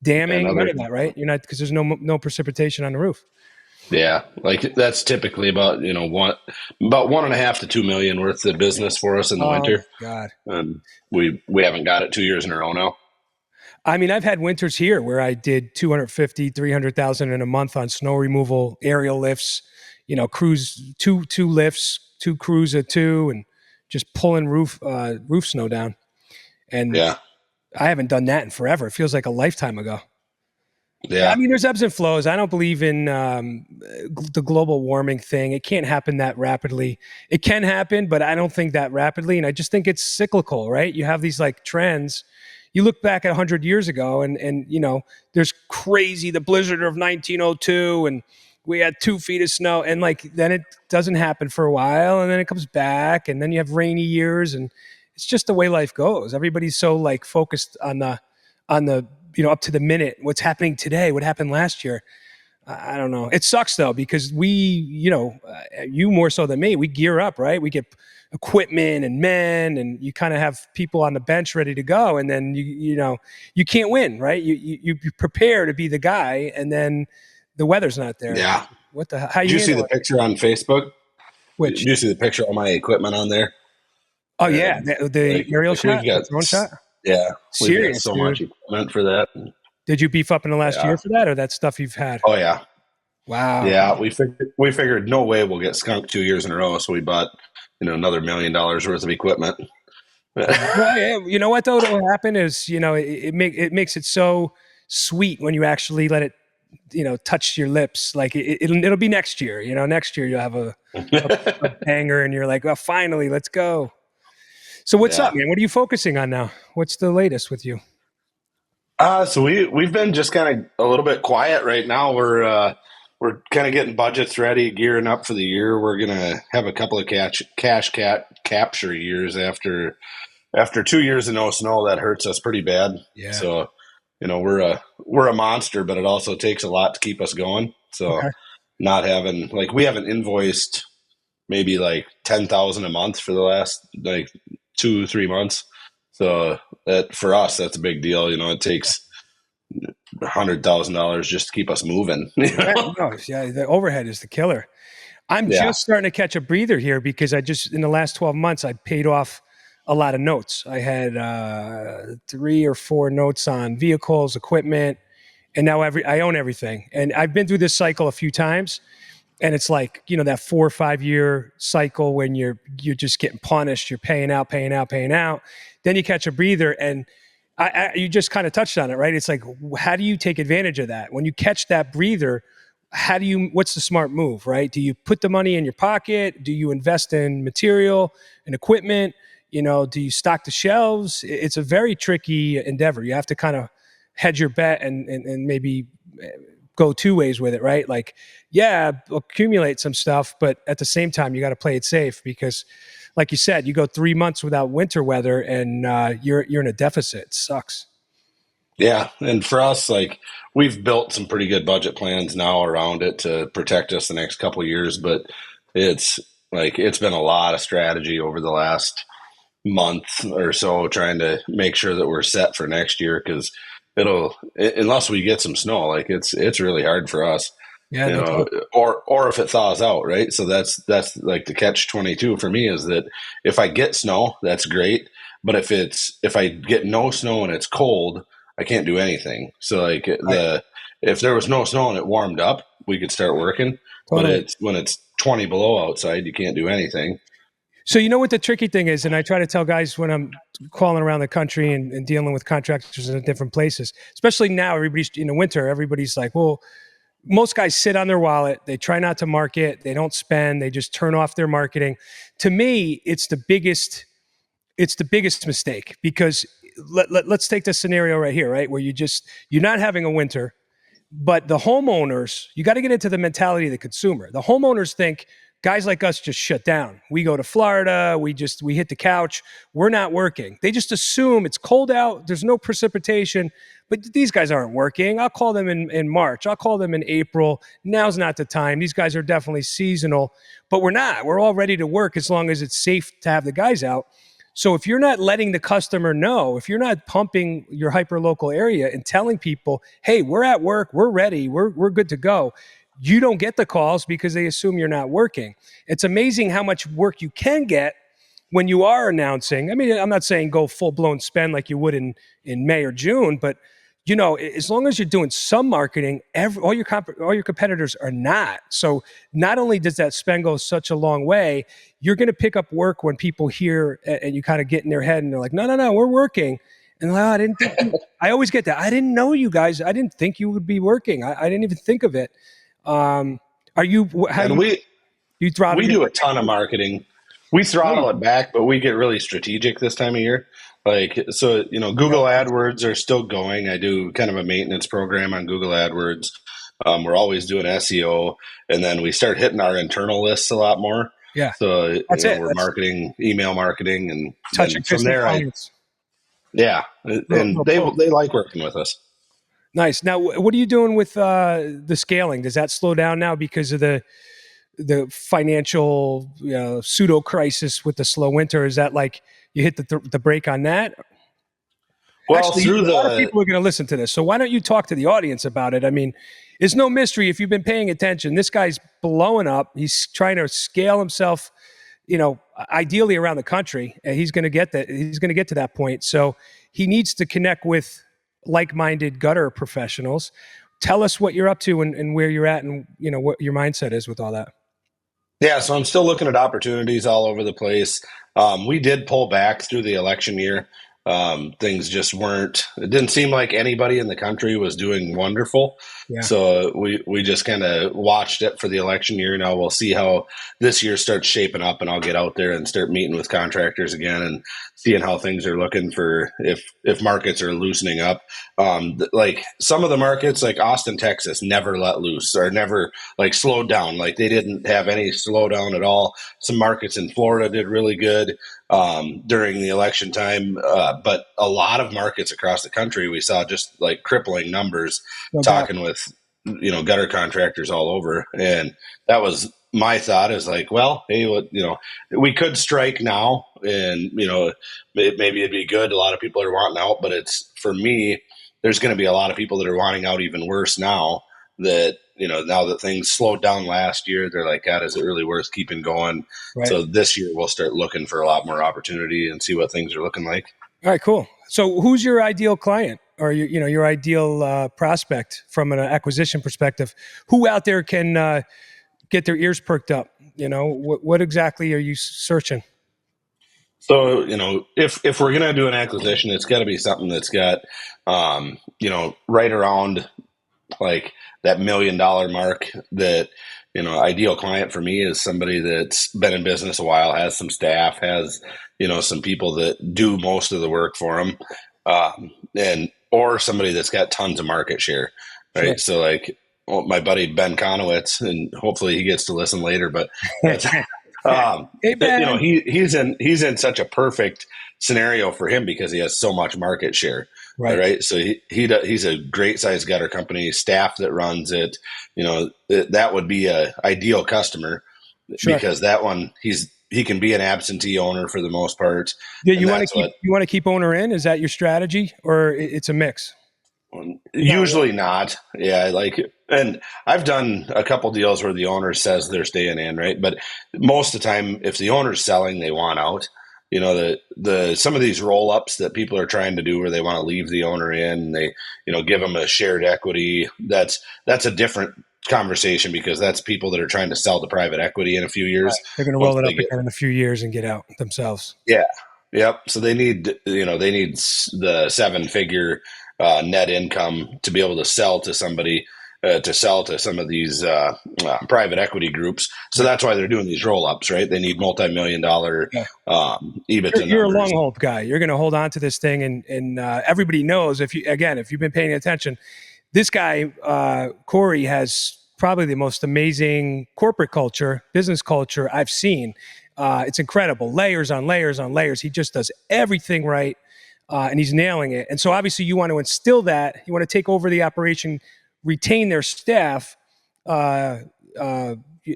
damming, none of that, right? You're not, because there's no precipitation on the roof. Yeah, like that's typically about about 1.5 to 2 million worth of business for us in the Oh winter, God. and we haven't got it 2 years in a row now. I mean, I've had winters here where I did 250, 300,000 in a month on snow removal, aerial lifts, crews, two lifts, two crews of two, and just pulling roof snow down. And Yeah, I haven't done that in forever. It feels like a lifetime ago. Yeah, I yeah, mean, there's ebbs and flows. I don't believe in the global warming thing. It can't happen that rapidly. It can happen, but I don't think that rapidly. And I just think it's cyclical, right? You have these like trends. You look back at 100 years ago, and there's crazy the blizzard of 1902, and we had 2 feet of snow, and like then it doesn't happen for a while, and then it comes back, and then you have rainy years, and it's just the way life goes. Everybody's so like focused on the up to the minute, what's happening today, what happened last year. I don't know. It sucks though, because you more so than me, we gear up, right? We get equipment and men, and you kind of have people on the bench ready to go, and then you can't win, right? You prepare to be the guy, and then the weather's not there. yeah. What the how Did you you see handle the it? picture on Facebook? Which Did you see the picture of my equipment on there? oh yeah, And the aerial like we've shot, the got, drone shot. yeah, we've got Serious, so much dude. equipment for that. Did you beef up in the last year Yeah. for that, or that stuff you've had? Oh yeah. Wow. Yeah. We figured no way we'll get skunked 2 years in a row, so we bought another $1 million worth of equipment. Well, yeah, you know what though? What will happen is, it makes it so sweet when you actually let it, touch your lips. Like it'll be next year. Next year you'll have a banger, and you're like, well, finally, let's go. So what's up, Yeah. man? What are you focusing on now? What's the latest with you? So we've been just kind of a little bit quiet right now. We're kind of getting budgets ready, gearing up for the year. We're gonna have a couple of capture years after 2 years of no snow. That hurts us pretty bad. Yeah. So we're a monster, but it also takes a lot to keep us going. So Okay. not having like we haven't invoiced maybe like 10,000 a month for the last like 2 3 months. So that for us that's a big deal. It takes $100,000 just to keep us moving. Yeah, no, yeah, the overhead is the killer. I'm Yeah. just starting to catch a breather here because I just in the last 12 months I paid off a lot of notes. I had 3 or 4 notes on vehicles, equipment, and now I own everything. And I've been through this cycle a few times, and it's like that 4 or 5 year cycle when you're just getting punished. You're paying out, paying out, paying out. Then you catch a breather, and you just kind of touched on it, right? It's like, how do you take advantage of that when you catch that breather? What's the smart move, right? Do you put the money in your pocket? Do you invest in material and equipment? Do you stock the shelves? It's a very tricky endeavor. You have to kind of hedge your bet and maybe go two ways with it, right? Like, yeah, accumulate some stuff, but at the same time, you got to play it safe because, like you said, you go 3 months without winter weather and you're in a deficit. It sucks. Yeah. And for us, like we've built some pretty good budget plans now around it to protect us the next couple of years, but it's it's been a lot of strategy over the last month or so trying to make sure that we're set for next year because unless we get some snow, like it's really hard for us, Yeah, no doubt. or if it thaws out, right? So that's like the catch 22 for me is that if I get snow, that's great, but if I get no snow and it's cold, I can't do anything. So like Right. if there was no snow and it warmed up, we could start working, but Totally. it's when it's 20 below outside, you can't do anything. So you know what the tricky thing is, and I try to tell guys when I'm calling around the country and dealing with contractors in different places, especially now, everybody's in the winter, everybody's like, well, most guys sit on their wallet. They try not to market. They don't spend. They just turn off their marketing. To me, it's the biggest mistake because let's take this scenario right here, right? Where you're not having a winter, but the homeowners, you got to get into the mentality of the consumer. The homeowners think guys like us just shut down. We go to Florida, we hit the couch, we're not working. They just assume it's cold out, there's no precipitation, but these guys aren't working. I'll call them in March, I'll call them in April. Now's not the time. These guys are definitely seasonal, but we're not. We're all ready to work as long as it's safe to have the guys out. So if you're not letting the customer know, if you're not pumping your hyper local area and telling people, hey, we're at work, we're ready, we're good to go, you don't get the calls because they assume you're not working. It's amazing how much work you can get when you are announcing. I mean, I'm not saying go full blown spend like you would in May or June, but as long as you're doing some marketing, all your competitors are not. So not only does that spend go such a long way, you're going to pick up work when people hear and you kind of get in their head and they're like, no, we're working. And I didn't think I always get that. I didn't know you guys. I didn't think you would be working. I didn't even think of it. Are you? How do And you throttle? we do a ton of marketing. We throttle it back, but we get really strategic this time of year. Like, so, Google AdWords are still going. I do kind of a maintenance program on Google AdWords. We're always doing SEO, and then we start hitting our internal lists a lot more. Yeah, So, that's it. we're marketing, email marketing, and Touch then from there, clients. and they like working with us. Nice. Now, what are you doing with the scaling? Does that slow down now because of the financial pseudo crisis with the slow winter? Is that like you hit the brake on that? Well, Actually, a lot of people are going to listen to this, so why don't you talk to the audience about it? I mean, it's no mystery if you've been paying attention. This guy's blowing up. He's trying to scale himself, ideally around the country, and he's going to get that. He's going to get to that point. So he needs to connect with like-minded gutter professionals. Tell us what you're up to and where you're at, and what your mindset is with all that. Yeah, so I'm still looking at opportunities all over the place. We did pull back through the election year. Things just weren't, it didn't seem like anybody in the country was doing wonderful. Yeah. So we just kind of watched it for the election year. Now we'll see how this year starts shaping up, and I'll get out there and start meeting with contractors again and seeing how things are looking for if markets are loosening up. Like some of the markets, like Austin, Texas, never let loose or never like slowed down. Like they didn't have any slowdown at all. Some markets in Florida did really good during the election time, but a lot of markets across the country, we saw just like crippling numbers. Talking with gutter contractors all over, and that was my thought is like, well, hey, we could strike now, and maybe it'd be good. A lot of people are wanting out, but it's for me, there's going to be a lot of people that are wanting out even worse now that now that things slowed down last year, they're like, God, is it really worth keeping going? Right. So this year we'll start looking for a lot more opportunity and see what things are looking like. All right, cool. So who's your ideal client or your ideal prospect from an acquisition perspective? Who out there can get their ears perked up? What exactly are you searching? So, if we're going to do an acquisition, it's got to be something that's got, right around like that $1 million mark. That, ideal client for me is somebody that's been in business a while, has some staff, has, some people that do most of the work for them, or somebody that's got tons of market share, right? Sure. So like my buddy Ben Conowitz, and hopefully he gets to listen later, but that's, hey, Ben. He's in such a perfect scenario for him because he has so much market share. Right. So he's a great sized gutter company, staff that runs it. That would be a ideal customer. Sure. Because that one, he can be an absentee owner for the most part. Yeah, you want to keep owner in? Is that your strategy, or it's a mix? Usually not. Yeah, and I've done a couple deals where the owner says they're staying in, right? But most of the time, if the owner's selling, they want out. Some of these roll ups that people are trying to do where they want to leave the owner in, and they give them a shared equity. That's a different conversation because that's people that are trying to sell to private equity in a few years. Right. They're going to roll it up again in a few years and get out themselves. Yeah. Yep. So they need the 7-figure net income to be able to sell to somebody. To sell to some of these private equity groups. So that's why they're doing these roll-ups, right? They need multi-million-dollar EBITDA. You're a long hold guy. You're going to hold on to this thing, and everybody knows, if you've been paying attention, this guy, Cory, has probably the most amazing corporate culture, business culture I've seen. It's incredible. Layers on layers on layers. He just does everything right, and he's nailing it. And so obviously you want to instill that. You want to take over the operation, retain their staff,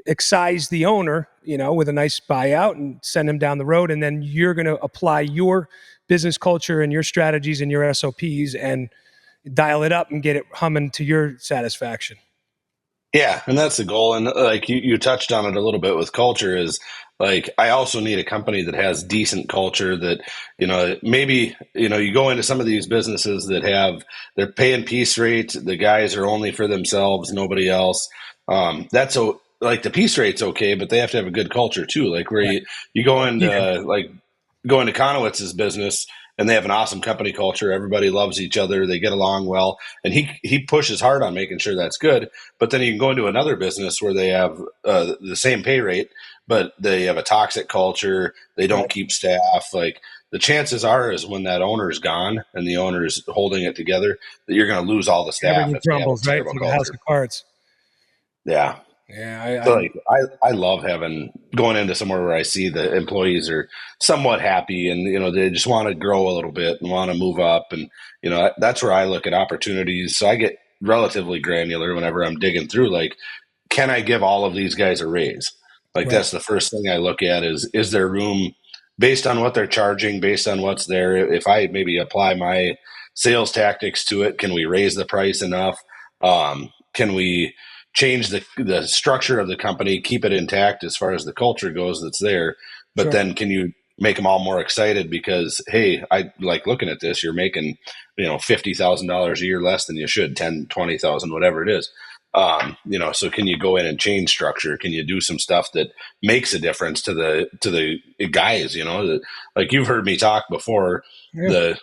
excise the owner, with a nice buyout and send him down the road. And then you're going to apply your business culture and your strategies and your SOPs and dial it up and get it humming to your satisfaction. Yeah, and that's the goal. And like you touched on it a little bit with culture is like I also need a company that has decent culture that, maybe, you go into some of these businesses that have their pay and piece rate, the guys are only for themselves, nobody else. Like the piece rate's okay, but they have to have a good culture too. Like where Right. you go Yeah. into going to Conowitz's business and they have an awesome company culture. Everybody loves each other. They get along well. And he pushes hard on making sure that's good. But then you can go into another business where they have the same pay rate, but they have a toxic culture. They don't Right. keep staff. Like the chances are is when that owner's gone and the owner's holding it together, that you're going to lose all the staff Everything if they have a crumbles, right? It's terrible like a house culture. of cards. Yeah. Yeah. So like I love going into somewhere where I see the employees are somewhat happy and they just want to grow a little bit and want to move up and that's where I look at opportunities. So I get relatively granular whenever I'm digging through like can I give all of these guys a raise? Like right. that's the first thing I look at is there room based on what they're charging, based on what's there. If I maybe apply my sales tactics to it, can we raise the price enough? Can we change the structure of the company, keep it intact as far as the culture goes that's there, but Sure. then can you make them all more excited because hey, I like looking at this, you're making $50,000 a year less than you should, 10, 20,000, whatever it is. So can you go in and change structure? Can you do some stuff that makes a difference to the guys? Like you've heard me talk before. Yeah.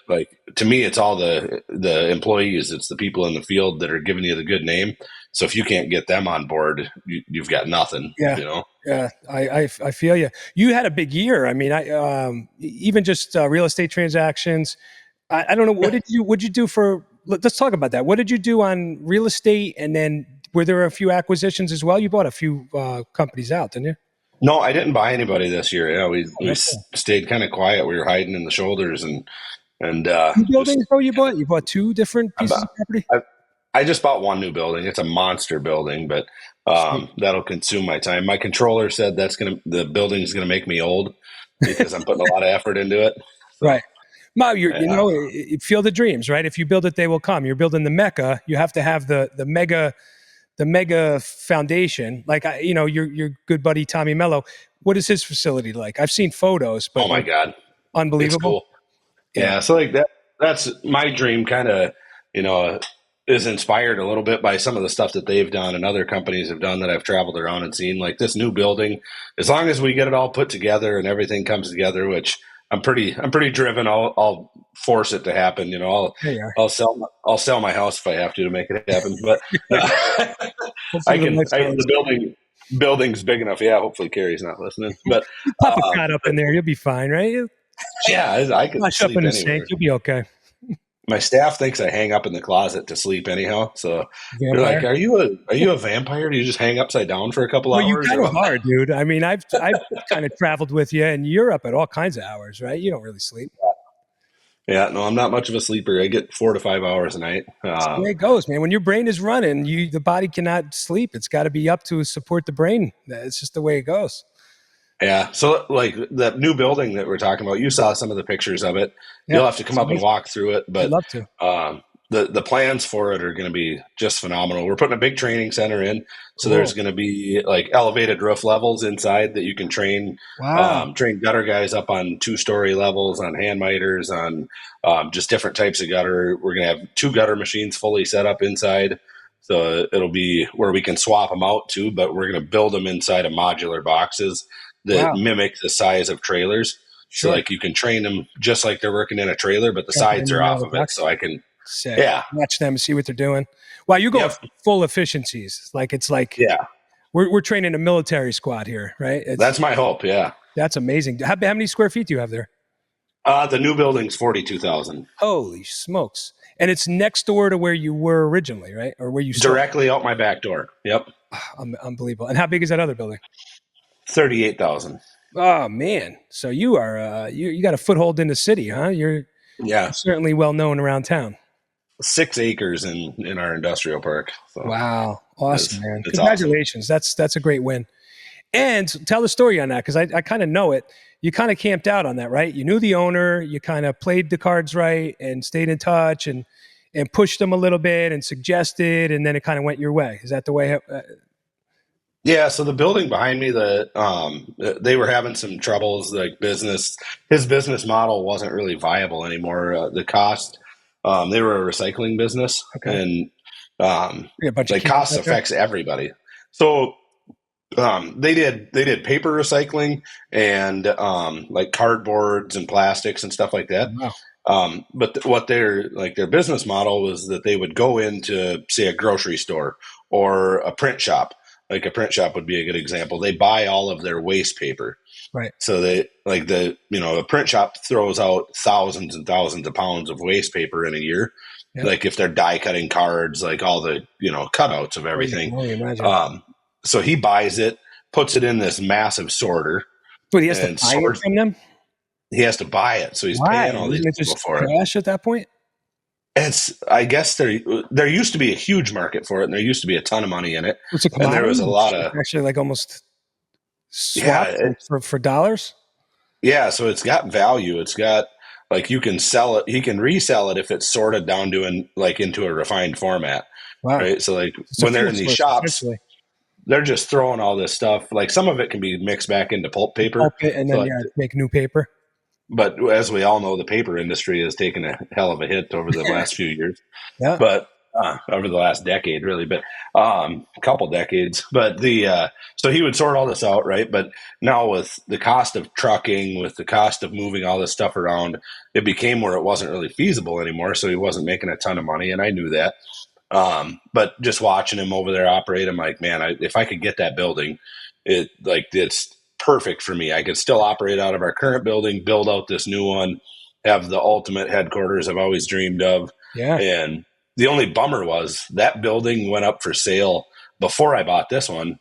To me, it's all the employees. It's the people in the field that are giving you the good name. So if you can't get them on board, you've got nothing. Yeah. Yeah. I feel you. You had a big year. I mean, even just real estate transactions. I don't know. What'd you do for, let's talk about that. What did you do on real estate? And then were there a few acquisitions as well? You bought a few companies out, didn't you? No, I didn't buy anybody this year. Yeah, we That's cool. stayed kind of quiet. We were hiding in the shoulders and Two just buildings, though, you bought? You bought two different pieces about. of property? I just bought one new building. It's a monster building, but Sweet. that'll consume my time. My controller said the building's gonna make me old because I'm putting a lot of effort into it. So Right. Now, yeah. field of dreams, right? If you build it, they will come. You're building the Mecca. You have to have the mega foundation. Like your good buddy Tommy Mello. What is his facility like? I've seen photos, Oh but my like God, it's unbelievable. cool. Yeah. Yeah, so like that's my dream kind of, you know, is inspired a little bit by some of the stuff that they've done and other companies have done that I've traveled around and seen. Like this new building, as long as we get it all put together and everything comes together, which I'm pretty driven. I'll force it to happen. There you are. I'll sell my house if I have to make it happen. But Hopefully the the lifestyle's building's big enough. Yeah, hopefully Carrie's not listening. But you pop a cot up in there, you'll be fine, right? You yeah, I could wash up sleep in the sink, anywhere. you'll be okay. My staff thinks I hang up in the closet to sleep anyhow. So they're like, Vampire. "Are you a vampire? Do you just hang upside down for a couple Well, you hours?" Or kind of what? are, dude. I mean, I've kind of traveled with you in Europe at all kinds of hours, right? You don't really sleep. Yeah, no, I'm not much of a sleeper. I get 4 to 5 hours a night. It's the way it goes, man. When your brain is running, the body cannot sleep. It's got to be up to support the brain. It's just the way it goes. Yeah, so like that new building that we're talking about, you saw some of the pictures of it. Yeah, You'll have to come it's up and amazing. walk through it, I'd but love to. the plans for it are going to be just phenomenal. We're putting a big training center in, so there's Cool. going to be like elevated roof levels inside that you can Wow. train gutter guys up on 2-story levels, on hand miters, on just different types of gutter. We're going to have 2 gutter machines fully set up inside. So it'll be where we can swap them out too, but we're going to build them inside of modular boxes that Wow. mimic the size of trailers. So Sure. like you can train them just like they're working in a trailer, but the Jumping sides in are and out off of of the it. box. So I can, Sick. yeah, Watch them, see what they're doing. Wow, you go yep, full efficiencies. Like it's like yeah. we're training a military squad here, right? That's my hope. Yeah. That's amazing. How many square feet do you have there? The new building's 42,000. Holy smokes! And it's next door to where you were originally, right? Or where you started. Directly out my back door. Yep. Unbelievable. And how big is that other building? 38,000. Oh man! So you are you got a foothold in the city, huh? You're Yeah. certainly well known around town. 6 acres in our industrial park. So Wow, awesome, man! it's awesome. Congratulations. That's a great win. And tell the story on that, because I kind of know it. You kind of camped out on that, right? You knew the owner, you kind of played the cards right and stayed in touch and pushed them a little bit and suggested, and then it kind of went your way. Is that the way? Yeah, so the building behind me, they were having some troubles. Like his business model wasn't really viable anymore. The cost, they were a recycling business, Okay. and Yeah, a bunch of like cans cost out there. affects everybody. So they did paper recycling and like cardboards and plastics and stuff like that. Wow. But what their business model was that they would go into, say, a grocery store or a print shop. Like a print shop would be a good example. They buy all of their waste paper. Right. So they like a print shop throws out thousands and thousands of pounds of waste paper in a year. Yep. Like if they're die cutting cards, like all the cutouts of Oh, yeah, I everything. can only imagine. So he buys it, puts it in this massive sorter, But he has to and buy it sorts. from them. He has to buy it, so he's Why? paying all these Isn't it people just for it. trash at that point? I guess there used to be a huge market for it, and there used to be a ton of money in it, It's a and there was commodity. a lot It's of actually like almost yeah, swapped for dollars. yeah. So it's got value. It's got like you can sell it. He can resell it if it's sorted down to into a refined format, Wow. right? So like It's a when they're food in these source shops, essentially. they're just throwing all this stuff. Like some of it can be mixed back into pulp paper. Pulp it and So then like, make new paper. but as we all know, the paper industry has taken a hell of a hit over the last few years. Yeah. But over the last decade, really, but a couple decades. But so he would sort all this out, right? But now with the cost of trucking, with the cost of moving all this stuff around, it became where it wasn't really feasible anymore. So he wasn't making a ton of money, and I knew that. But just watching him over there operate, I'm like, man, if I could get that building, it's perfect for me. I could still operate out of our current building, build out this new one, have the ultimate headquarters I've always dreamed of. Yeah. And the only bummer was that building went up for sale before I bought this one,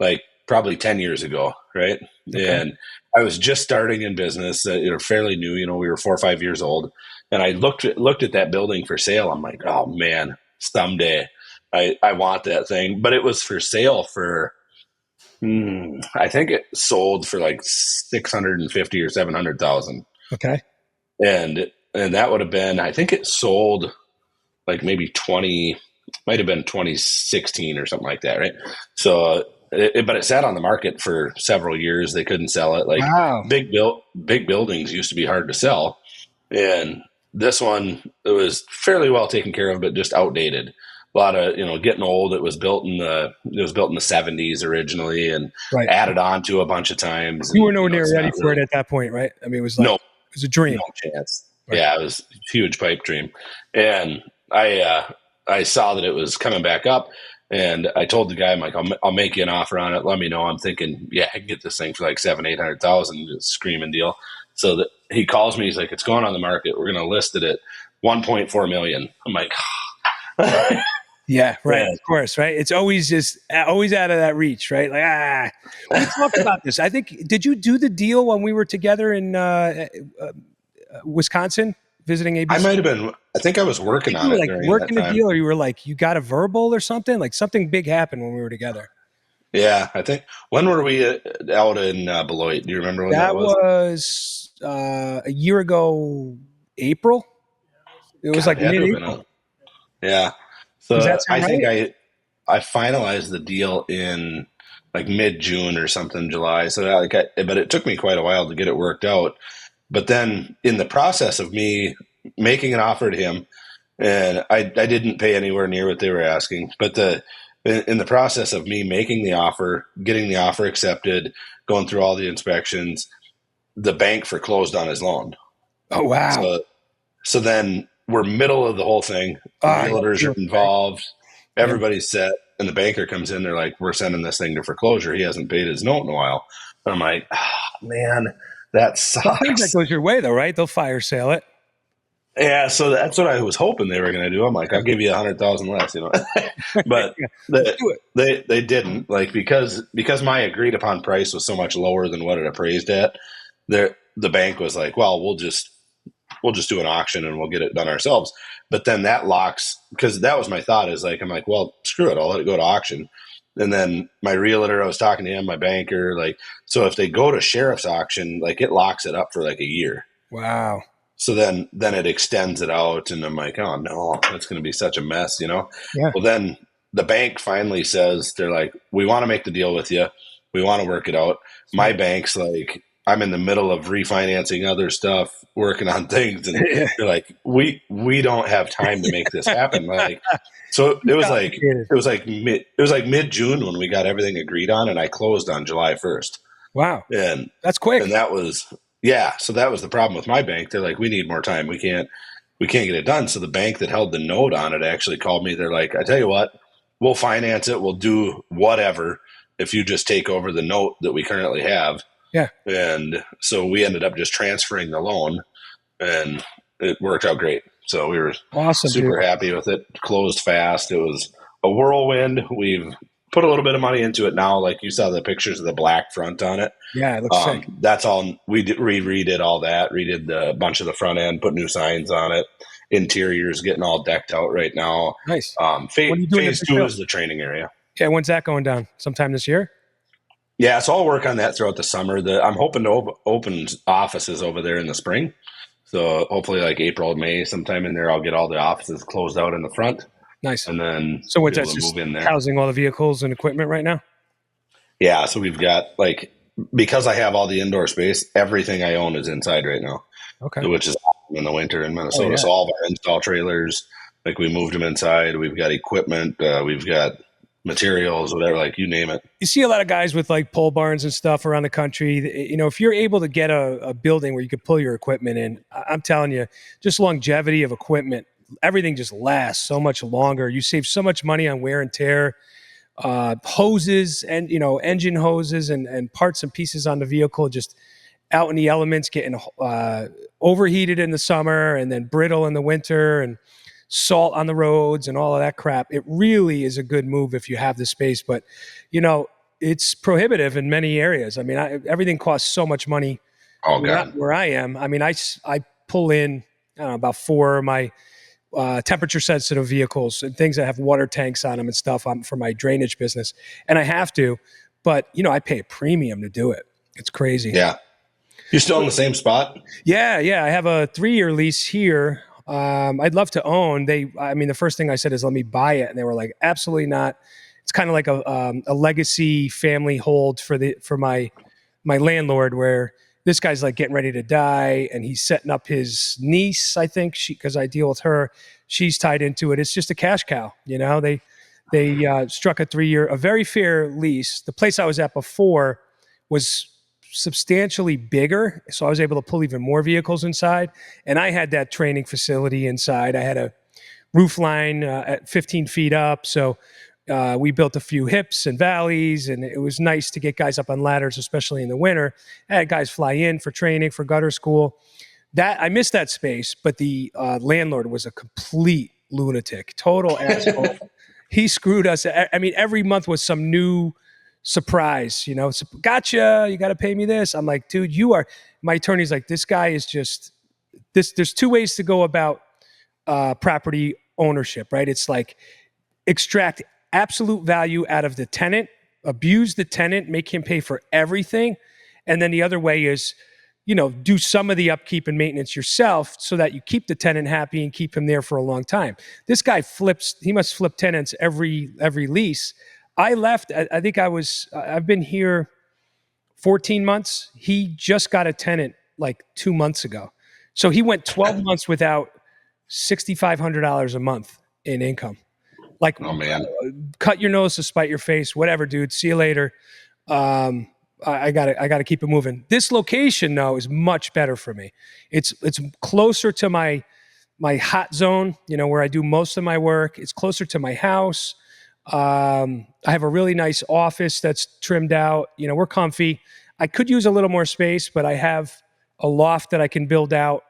like probably 10 years ago, right? Okay. And I was just starting in business, fairly new. We were 4 or 5 years old, and I looked at that building for sale. I'm like, oh man, someday I want that thing. But it was for sale for, I think it sold for like 650 or 700,000, Okay. and that would have been, I think it sold like maybe might have been 2016 or something like that, right? So, but it sat on the market for several years. They couldn't sell it. Like Wow. big buildings used to be hard to sell, and this one, it was fairly well taken care of, but just outdated. A lot of getting old. It was built in the '70s originally, and Right. added on to a bunch of times. You were And, nowhere near it's ready not for really it at that point, right? I mean, no it was a dream. no chance. Right. Yeah, it was a huge pipe dream, and I saw that it was coming back up, and I told the guy, I'm like, I'll make you an offer on it. Let me know. I'm thinking, yeah, I can get this thing for like 700,000-800,000, screaming deal. So that he calls me, he's like, it's going on the market. We're going to list it at 1.4 million. I'm like, Yeah, right. Yeah. Of course, right. It's always always out of that reach, right? Like we talked about this. I think did you do the deal when we were together in Wisconsin visiting I ABC? might have been. I think I was I working think you on were it like during that working the time. deal, or you were like you got a verbal or something. Like something big happened when we were together. Yeah, I think. When were we out in Beloit? Do you remember when that That was? was a year ago, April. It was God, like it had to have been mid-April. a. Yeah. Does that So I sound think right? I finalized the deal in like mid June or something, July. So but it took me quite a while to get it worked out. But then in the process of me making an offer to him, and I didn't pay anywhere near what they were asking, but in the process of me making the offer, getting the offer accepted, going through all the inspections, the bank foreclosed on his loan. Oh wow! So then we're middle of the whole thing. Ah, yeah, Realtors are involved. yeah. Everybody's set. And the banker comes in. They're like, we're sending this thing to foreclosure. He hasn't paid his note in a while. And I'm like, oh, man, that Sometimes that sucks. goes your way, though, right? They'll fire sale it. Yeah, so that's what I was hoping they were going to do. I'm like, I'll give you 100,000 less, but Yeah, let's the, do it. they didn't, like, because my agreed upon price was so much lower than what it appraised at. The bank was like, well, we'll just do an auction and we'll get it done ourselves. But then that locks, because that was my thought, is like, I'm like, well, screw it, I'll let it go to auction. And then my realtor, I was talking to him, my banker, like, so if they go to sheriff's auction, like it locks it up for like a year. Wow. So then it extends it out, and I'm like, oh no, that's going to be such a mess, you know. Yeah. Well, then the bank finally says they're like, we want to make the deal with you, we want to work it out. My Smart. bank's like, I'm in the middle of refinancing other stuff, working on things, and Yeah. they're like, we don't have time to make this happen. Like, so Complicated. it was like mid June when we got everything agreed on, and I closed on July 1st, Wow. and That's and quick. that was yeah. So that was the problem with my bank. They're like, we need more time. We can't get it done. So the bank that held the note on it actually called me. They're like, I tell you what, we'll finance it. We'll do whatever if you just take over the note that we currently have. Yeah. And so we ended up just transferring the loan, and it worked out great. So we were Awesome, dude. super happy with it. Closed fast. It was a whirlwind. We've put a little bit of money into it now. Like you saw the pictures of the black front on it. Yeah, it looks sick. That's all. We redid all that. Redid a bunch of the front end. Put new signs on it. Interior's getting all decked out right now. Nice. Phase, What are you doing phase at the 2 show? is the training area. Yeah, when's that going down? Sometime this year? Yeah, so I'll work on that throughout the summer. I'm hoping to open offices over there in the spring. So hopefully like April, May, sometime in there, I'll get all the offices closed out in the front, Nice. and then So what's be that? able to Just move in there. housing all the vehicles and equipment right now? Yeah, so we've got like, because I have all the indoor space, everything I own is inside right now, Okay. which is awesome in the winter in Minnesota. Oh, yeah. So all of our install trailers, like we moved them inside. We've got equipment, we've got materials, whatever, like you name it. You see a lot of guys with like pole barns and stuff around the country. You know, if you're able to get a building where you could pull your equipment in, I'm telling you, just longevity of equipment, everything just lasts so much longer. You save so much money on wear and tear. Hoses and engine hoses and parts and pieces on the vehicle just out in the elements, getting overheated in the summer and then brittle in the winter, and salt on the roads and all of that crap. It really is a good move if you have the space, but it's prohibitive in many areas. I mean, everything costs so much money Oh God. where I am. I mean, I pull in, I don't know, about 4 of my temperature sensitive vehicles and things that have water tanks on them and stuff for my drainage business. And I have to, but I pay a premium to do it. It's crazy. Yeah. You're still in the same spot? Yeah. I have a 3-year lease here. I'd love to own. The first thing I said is, let me buy it. And they were like, absolutely not. It's kind of like a legacy family hold for my landlord, where this guy's like getting ready to die and he's setting up his niece, I think, because I deal with her. She's tied into it. It's just a cash cow. They struck a very fair lease. The place I was at before was substantially bigger, so I was able to pull even more vehicles inside. And I had that training facility inside. I had a roof line at 15 feet up. So we built a few hips and valleys, and it was nice to get guys up on ladders, especially in the winter. I had guys fly in for training for gutter school. That I missed that space, but the landlord was a complete lunatic, total asshole. He screwed us. I mean, every month was some new surprise. So, gotcha. You got to pay me this. I'm like, dude, my attorney's like, this guy is just this. There's 2 ways to go about property ownership, right? It's like extract absolute value out of the tenant, abuse the tenant, make him pay for everything. And then the other way is, do some of the upkeep and maintenance yourself so that you keep the tenant happy and keep him there for a long time. This guy he must flip tenants every lease. I left, I think I've been here 14 months. He just got a tenant like 2 months ago. So he went 12 months without $6,500 a month in income. Like, Oh man. Cut your nose to spite your face, whatever, dude. See you later. I gotta keep it moving. This location though is much better for me. It's closer to my hot zone, where I do most of my work. It's closer to my house. I have a really nice office that's trimmed out. We're comfy. I could use a little more space, but I have a loft that I can build out.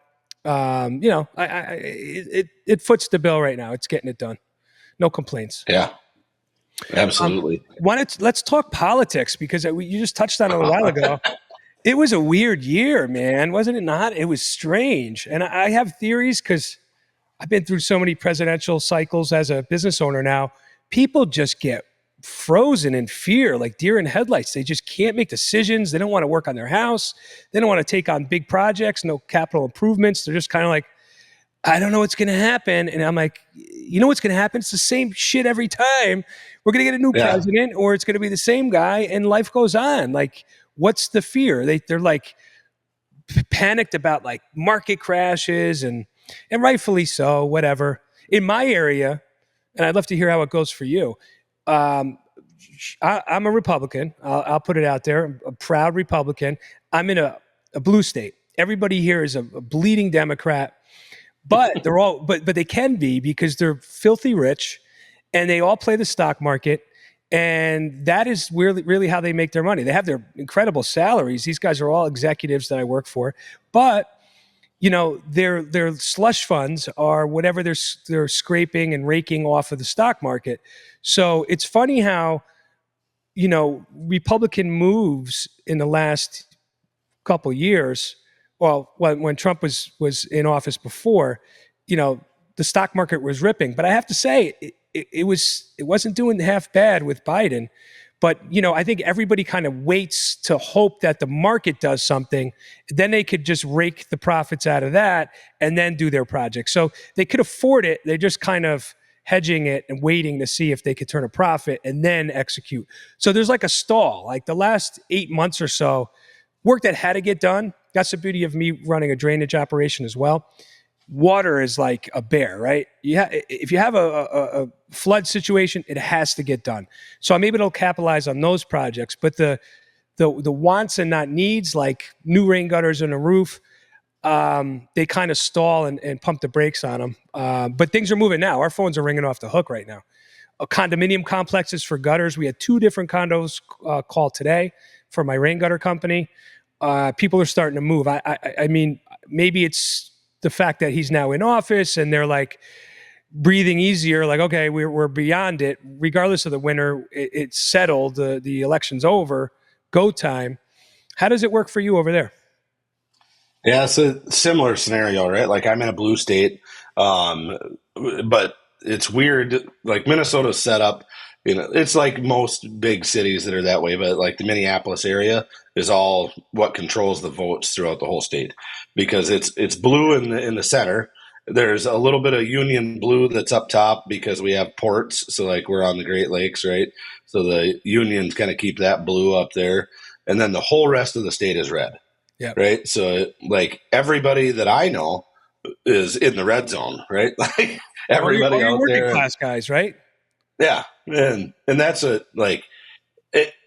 It foots the bill right now. It's getting it done. No complaints. Yeah. Absolutely. Let's talk politics, because you just touched on it a while ago. It was a weird year, man, wasn't it not? It was strange. And I have theories because I've been through so many presidential cycles as a business owner now. People just get frozen in fear, like deer in headlights. They just can't make decisions. They don't want to work on their house. They don't want to take on big projects, no capital improvements. They're just kind of like, I don't know what's going to happen. And I'm like, you know what's going to happen? It's the same shit every time. We're going to get a new Yeah. president, or it's going to be the same guy, and life goes on. Like, what's the fear? They're like panicked about like market crashes, and rightfully so, whatever. In my area, and I'd love to hear how it goes for you. Um, I'm a Republican. I'll put it out there. I'm a proud Republican. I'm in a blue state. Everybody here is a bleeding Democrat, but they're all but they can be because they're filthy rich, and they all play the stock market, and that is really how they make their money. They have their incredible salaries. These guys are all executives that I work for, but their slush funds are whatever they're scraping and raking off of the stock market. So it's funny how Republican moves in the last couple years. Well, when Trump was in office before, the stock market was ripping. But I have to say, it wasn't doing half bad with Biden. But I think everybody kind of waits to hope that the market does something, then they could just rake the profits out of that and then do their project. So they could afford it. They're just kind of hedging it and waiting to see if they could turn a profit and then execute. So there's like a stall. Like the last 8 months or so, work that had to get done. That's the beauty of me running a drainage operation as well. Water is like a bear, right? If you have a flood situation, it has to get done. So I'm able to capitalize on those projects. But the wants and not needs, like new rain gutters on the roof, they kind of stall and pump the brakes on them. But things are moving now. Our phones are ringing off the hook right now. Condominium complexes for gutters. We had 2 different condos call today for my rain gutter company. People are starting to move. I mean, maybe it's the fact that he's now in office and they're like breathing easier. Like, okay, we're beyond it. Regardless of the winner, it's settled. The election's over. Go time. How does it work for you over there? Yeah, it's a similar scenario, right? Like I'm in a blue state, um, but it's weird. Like Minnesota's set up, it's like most big cities that are that way, but like the Minneapolis area is all what controls the votes throughout the whole state because it's blue in the center. There's a little bit of Union blue that's up top because we have ports, so like we're on the Great Lakes, right? So the Unions kind of keep that blue up there, and then the whole rest of the state is red. Yeah. Right. So like everybody that I know is in the red zone, right? Like All everybody your out working there. class guys, right? Yeah. And that's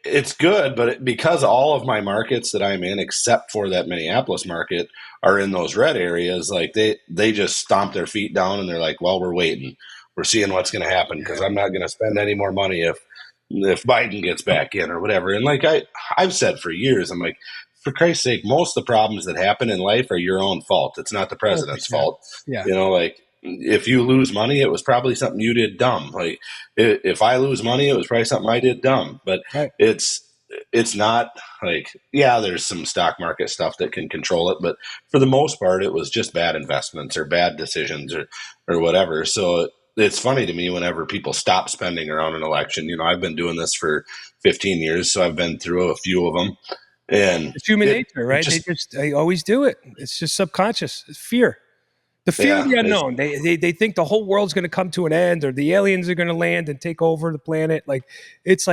it's good, but because all of my markets that I'm in, except for that Minneapolis market, are in those red areas, like they just stomp their feet down and they're like, well, we're waiting. We're seeing what's going to happen because I'm not going to spend any more money if Biden gets back in or whatever. And like I've said for years, I'm like, for Christ's sake, most of the problems that happen in life are your own fault. It's not the president's 100%. fault. Yeah. Like if you lose money, it was probably something you did dumb. Like if I lose money, it was probably something I did dumb. But Right. it's not like, yeah, there's some stock market stuff that can control it, but for the most part, it was just bad investments or bad decisions or whatever. So it's funny to me whenever people stop spending around an election. I've been doing this for 15 years, so I've been through a few of them. And It's human nature, right? They always do it. It's just subconscious. It's fear. The fear of yeah, the unknown. They think the whole world's going to come to an end, or the aliens are going to land and take over the planet. Like it's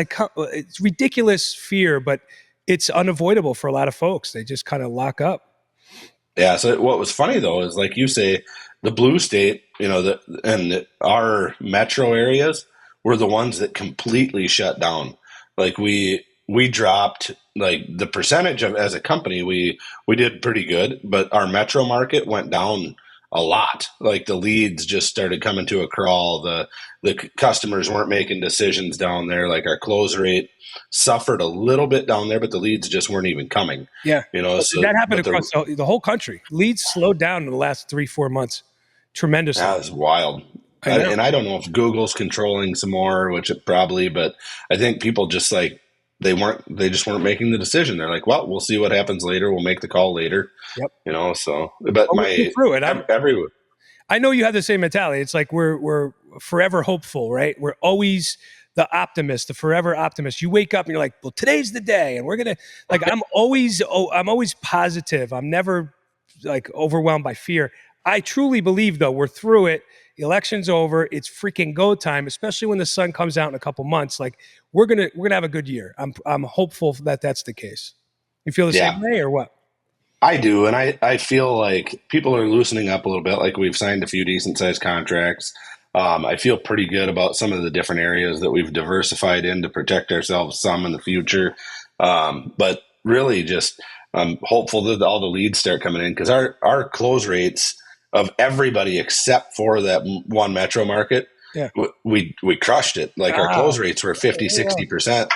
ridiculous fear, but it's unavoidable for a lot of folks. They just kind of lock up. yeah. So what was funny though is like you say, the blue state, and our metro areas were the ones that completely shut down. Like we dropped like the percentage of as a company we did pretty good, but our metro market went down a lot. Like the leads just started coming to a crawl. The customers weren't making decisions down there. Like our close rate suffered a little bit down there, but the leads just weren't even coming. Yeah. So That happened but across the whole country. Leads slowed down in the last 3-4 months tremendously. that was wild. I know. And I don't know if Google's controlling some more, which it probably, but I think people just like they just weren't making the decision. They're like, well, we'll see what happens later. We'll make the call later. Yep. So but We'll get through it. every I know you have the same mentality. It's like we're forever hopeful, right? We're always the optimist, the forever optimist. You wake up and you're like, well, today's the day, and we're gonna like. I'm always positive. I'm never like overwhelmed by fear. I truly believe though we're through it. The election's over. It's freaking go time, especially when the sun comes out in a couple months. Like we're gonna have a good year. I'm hopeful that that's the case. You feel the Yeah, same way or what? I do. And I feel like people are loosening up a little bit. Like we've signed a few decent sized contracts. I feel pretty good about some of the different areas that we've diversified in to protect ourselves some in the future. But really just I'm hopeful that all the leads start coming in because our close rates of everybody except for that one metro market, Yeah. we crushed it. Like our Ah, close rates were 50, yeah. 60%.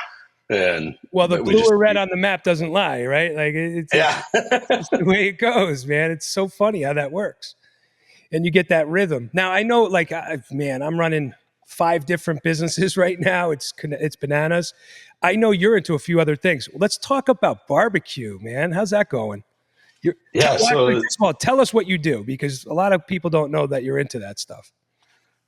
And Well, the but we blue just, or red on the map doesn't lie, right? Like yeah. it's the way it goes, man. It's so funny how that works, and you get that rhythm. Now I know, like, man, I'm running 5 different businesses right now. It's bananas. I know you're into a few other things. Let's talk about barbecue, man. How's that going? Yeah. So First of all, tell us what you do because a lot of people don't know that you're into that stuff.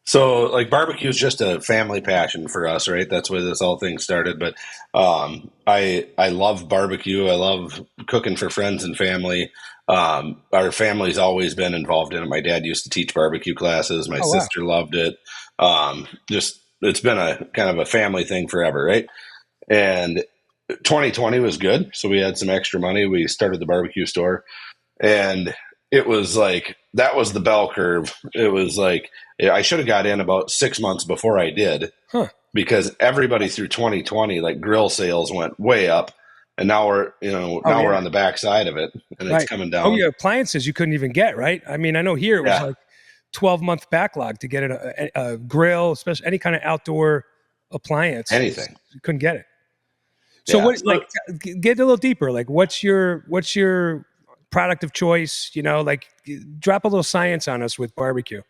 So, like barbecue is just a family passion for us, right? That's where this whole thing started. But I love barbecue. I love cooking for friends and family. Our family's always been involved in it. My dad used to teach barbecue classes. My Oh wow, sister loved it. Just it's been a kind of a family thing forever, right? And 2020 was good, so we had some extra money. We started the barbecue store, and it was like that was the bell curve. It was like I should have got in about 6 months before I did huh? because everybody through 2020 like grill sales went way up, and now Oh we're yeah, on the backside of it and it's right. coming Oh down. yeah, appliances you couldn't even get, right? I mean, I know here it was Yeah, like 12-month backlog to get a grill, especially any kind of outdoor appliance. anything. You couldn't get it. So Yeah. what like get a little deeper. Like what's your product of choice? Like drop a little science on us with barbecue.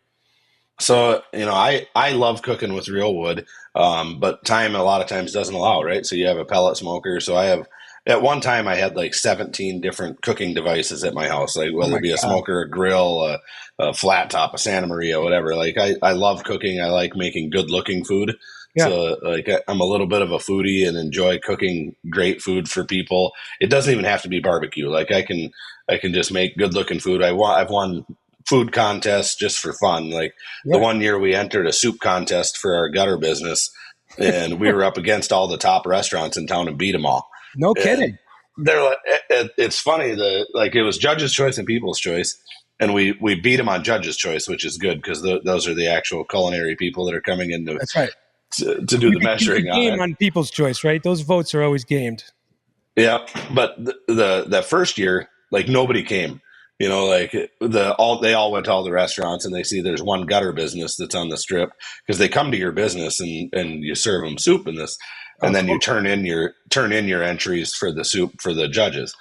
So, I love cooking with real wood, but time a lot of times doesn't allow, right? So you have a pellet smoker. So I have, at one time, I had like 17 different cooking devices at my house, like Oh whether my it be a god. smoker, a grill, a flat top, a Santa Maria, whatever. Like I love cooking. I like making good looking food. Yeah. So like I'm a little bit of a foodie and enjoy cooking great food for people. It doesn't even have to be barbecue. Like I can just make good looking food. I've won food contests just for fun. Like the Yeah. one year we entered a soup contest for our gutter business, and we were up against all the top restaurants in town and beat them all. No And kidding. they're like, it's funny that like it was judge's choice and people's choice, and we beat them on judge's choice, which is good because those are the actual culinary people that are coming in That's right. to do You the could measuring on game it. on people's choice, right? Those votes are always gamed. Yeah, but that first year, like nobody came. Like they all went to all the restaurants and they see there's one gutter business that's on the strip because they come to your business and you serve them soup in this, Oh, and then you cool. turn in your entries for the soup for the judges.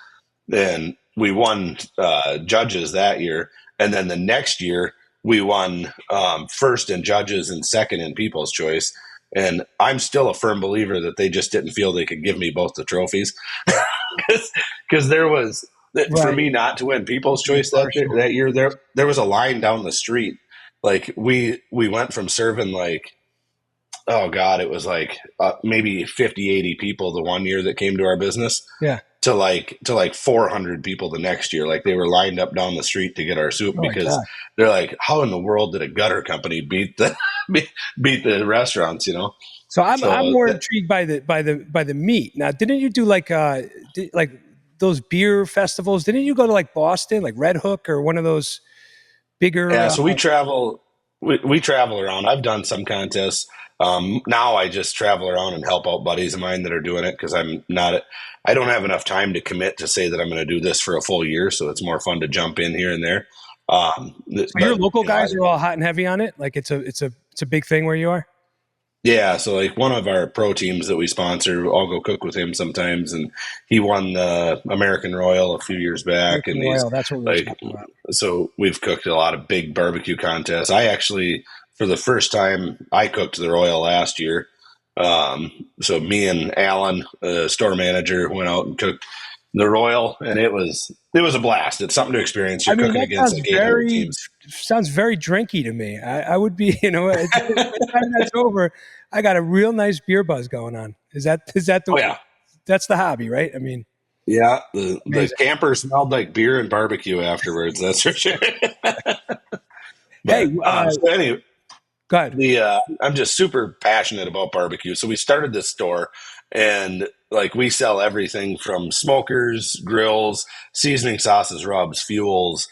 And we won judges that year, and then the next year we won first in judges and second in people's choice. And I'm still a firm believer that they just didn't feel they could give me both the trophies because there was for Right. me not to win People's Choice Impartial. that year. There was a line down the street. Like we went from serving like, oh god, it was like maybe 50, 80 people the one year that came to our business Yeah. to like 400 people the next year. Like they were lined up down the street to get our soup Oh my because god. they're like, how in the world did a gutter company beat the beat the restaurants? So I'm So more intrigued by the meat. Now, didn't you do like those beer festivals? Didn't you go to like Boston, like Red Hook or one of those bigger? yeah, so we travel. We travel around. I've done some contests. Now I just travel around and help out buddies of mine that are doing it because I'm not. I don't have enough time to commit to say that I'm going to do this for a full year. So it's more fun to jump in here and there. So your But local guys are all hot and heavy on it. Like it's a big thing where you are. yeah, so like one of our pro teams that we sponsor, I'll go cook with him sometimes, and he won the American Royal a few years back, American and he's Royal. That's what we were like, talking about. so we've cooked a lot of big barbecue contests. I actually, for the first time, I cooked the Royal last year. So me and Alan, store manager, went out and cooked the Royal, and it was a blast. It's something to experience. I You're mean, cooking that against like 800 teams. sounds very drinky to me. I would be, by the time that's over, I got a real nice beer buzz going on. Is that Oh yeah, that's the hobby, right? I mean, yeah. The amazing. camper smelled like beer and barbecue afterwards. That's for sure. Hey, But so anyway, go ahead. I'm just super passionate about barbecue. So we started this store, and like we sell everything from smokers, grills, seasoning sauces, rubs, fuels,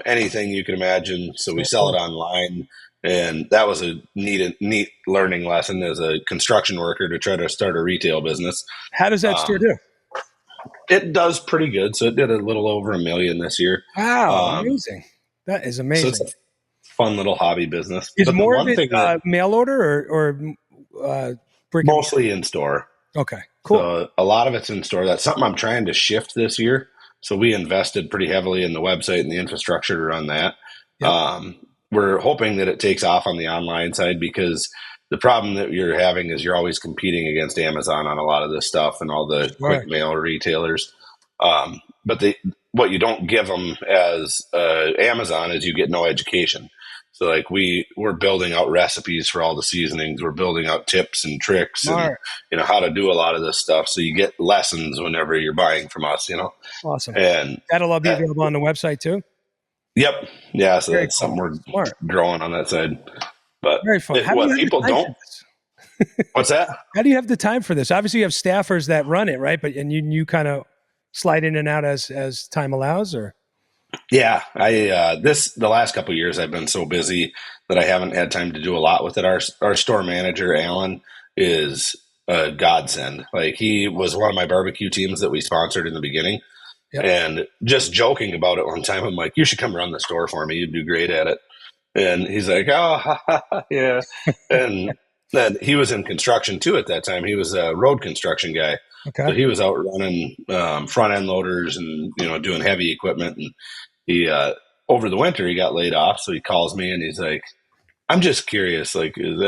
anything you can imagine. So we So sell it cool. online, and that was a neat learning lesson as a construction worker to try to start a retail business. How does that store Um, do? it does pretty good. So it did a little over $1 million this year. Wow, Um, amazing. That is so it's amazing. a fun little hobby business. Is But the more of one it thing that mail order or brick and mostly in store. mortar? Okay, cool. So a lot of it's in store. That's something I'm trying to shift this year. So we invested pretty heavily in the website and the infrastructure to run that. Yep. We're hoping that it takes off on the online side because the problem that you're having is you're always competing against Amazon on a lot of this stuff and all the quick Sure. mail retailers. But what you don't give them as Amazon is you get no education. So like we're building out recipes for all the seasonings. We're building out tips and tricks and Smart. how to do a lot of this stuff. So you get lessons whenever you're buying from us. Awesome. And That'll all be that, available on the website too. yep, yeah. So Very that's cool. something we're Smart. growing on that side. But Very fun. How do you what have the people time for don't, this? what's that? How do you have the time for this? Obviously, you have staffers that run it, right? But and you kind of slide in and out as time allows, or Yeah, the last couple of years I've been so busy that I haven't had time to do a lot with it. Our store manager Alan is a godsend. Like he was one of my barbecue teams that we sponsored in the beginning, yep. and just joking about it one time, I'm like, "You should come run the store for me. You'd do great at it." And he's like, "Oh, ha, ha, ha, yeah." And then he was in construction too at that time. He was a road construction guy, Okay. so he was out running front end loaders and doing heavy equipment and he over the winter he got laid off, so he calls me and he's like, I'm just curious, like, is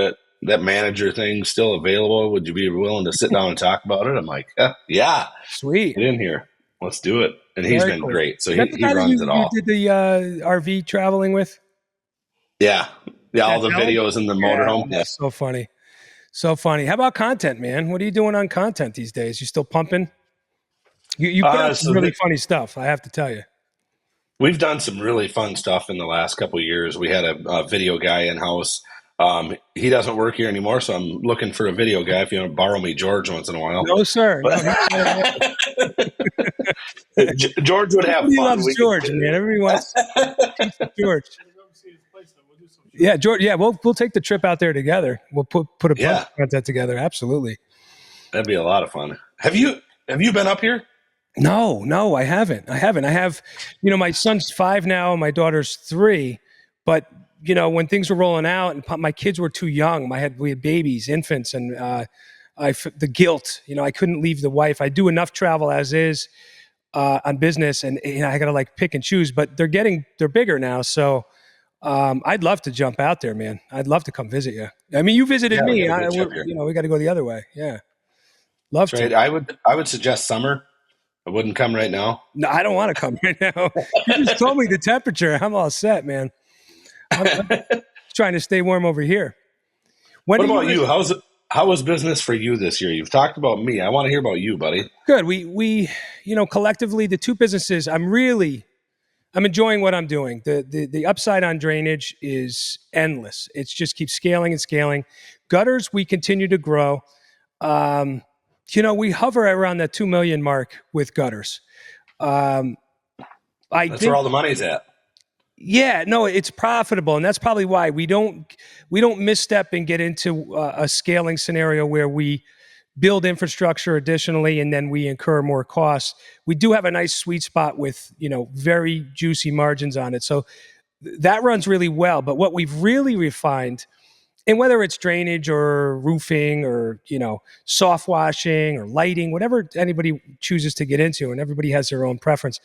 that manager thing still available? Would you be willing to sit down and talk about it? I'm like, yeah, Sweet. get in here, let's do it. And he's Very been cool. great, so Is he, that the he guy that runs it you all. did the RV traveling with? Yeah, all That's the Alan? videos in the Yeah, motorhome. Yeah. that's so funny. So funny. How about content, man? What are you doing on content these days? You still pumping? You put out some So really funny stuff, I have to tell you. we've done some really fun stuff in the last couple of years. We had a video guy in house. He doesn't work here anymore, so I'm looking for a video guy. If you want to borrow me, George, once in a while. No, sir. But George would have Everybody fun. loves George, man. Everybody wants George. Yeah, George. Yeah, we'll take the trip out there together. We'll put a bunch of content together. Absolutely. That'd be a lot of fun. Have you been up here? No, I haven't. I have, my son's 5 now, my daughter's 3, but when things were rolling out and my kids were too young, we had babies, infants, and the guilt. I couldn't leave the wife. I do enough travel as is on business, and I got to like pick and choose. But they're bigger now, so I'd love to jump out there, man. I'd love to come visit you. I mean, you visited me. We got to go the other way. Yeah, love That's right. to. I would suggest summer. I wouldn't come right now. No, I don't want to come right now. You just told me the temperature. I'm all set, man. I'm trying to stay warm over here. What about you? How was business for you this year? You've talked about me. I want to hear about you, buddy. Good. We collectively, the two businesses, I'm enjoying what I'm doing. The upside on drainage is endless. It just keeps scaling and scaling. Gutters, we continue to grow. We hover around that 2 million mark with gutters. That's where all the money's at. Yeah, no, it's profitable, and that's probably why we don't misstep and get into a scaling scenario where we build infrastructure additionally and then we incur more costs. We do have a nice sweet spot with very juicy margins on it, so that runs really well. But what we've really refined, and whether it's drainage or roofing or soft washing or lighting, whatever anybody chooses to get into, and everybody has their own preference,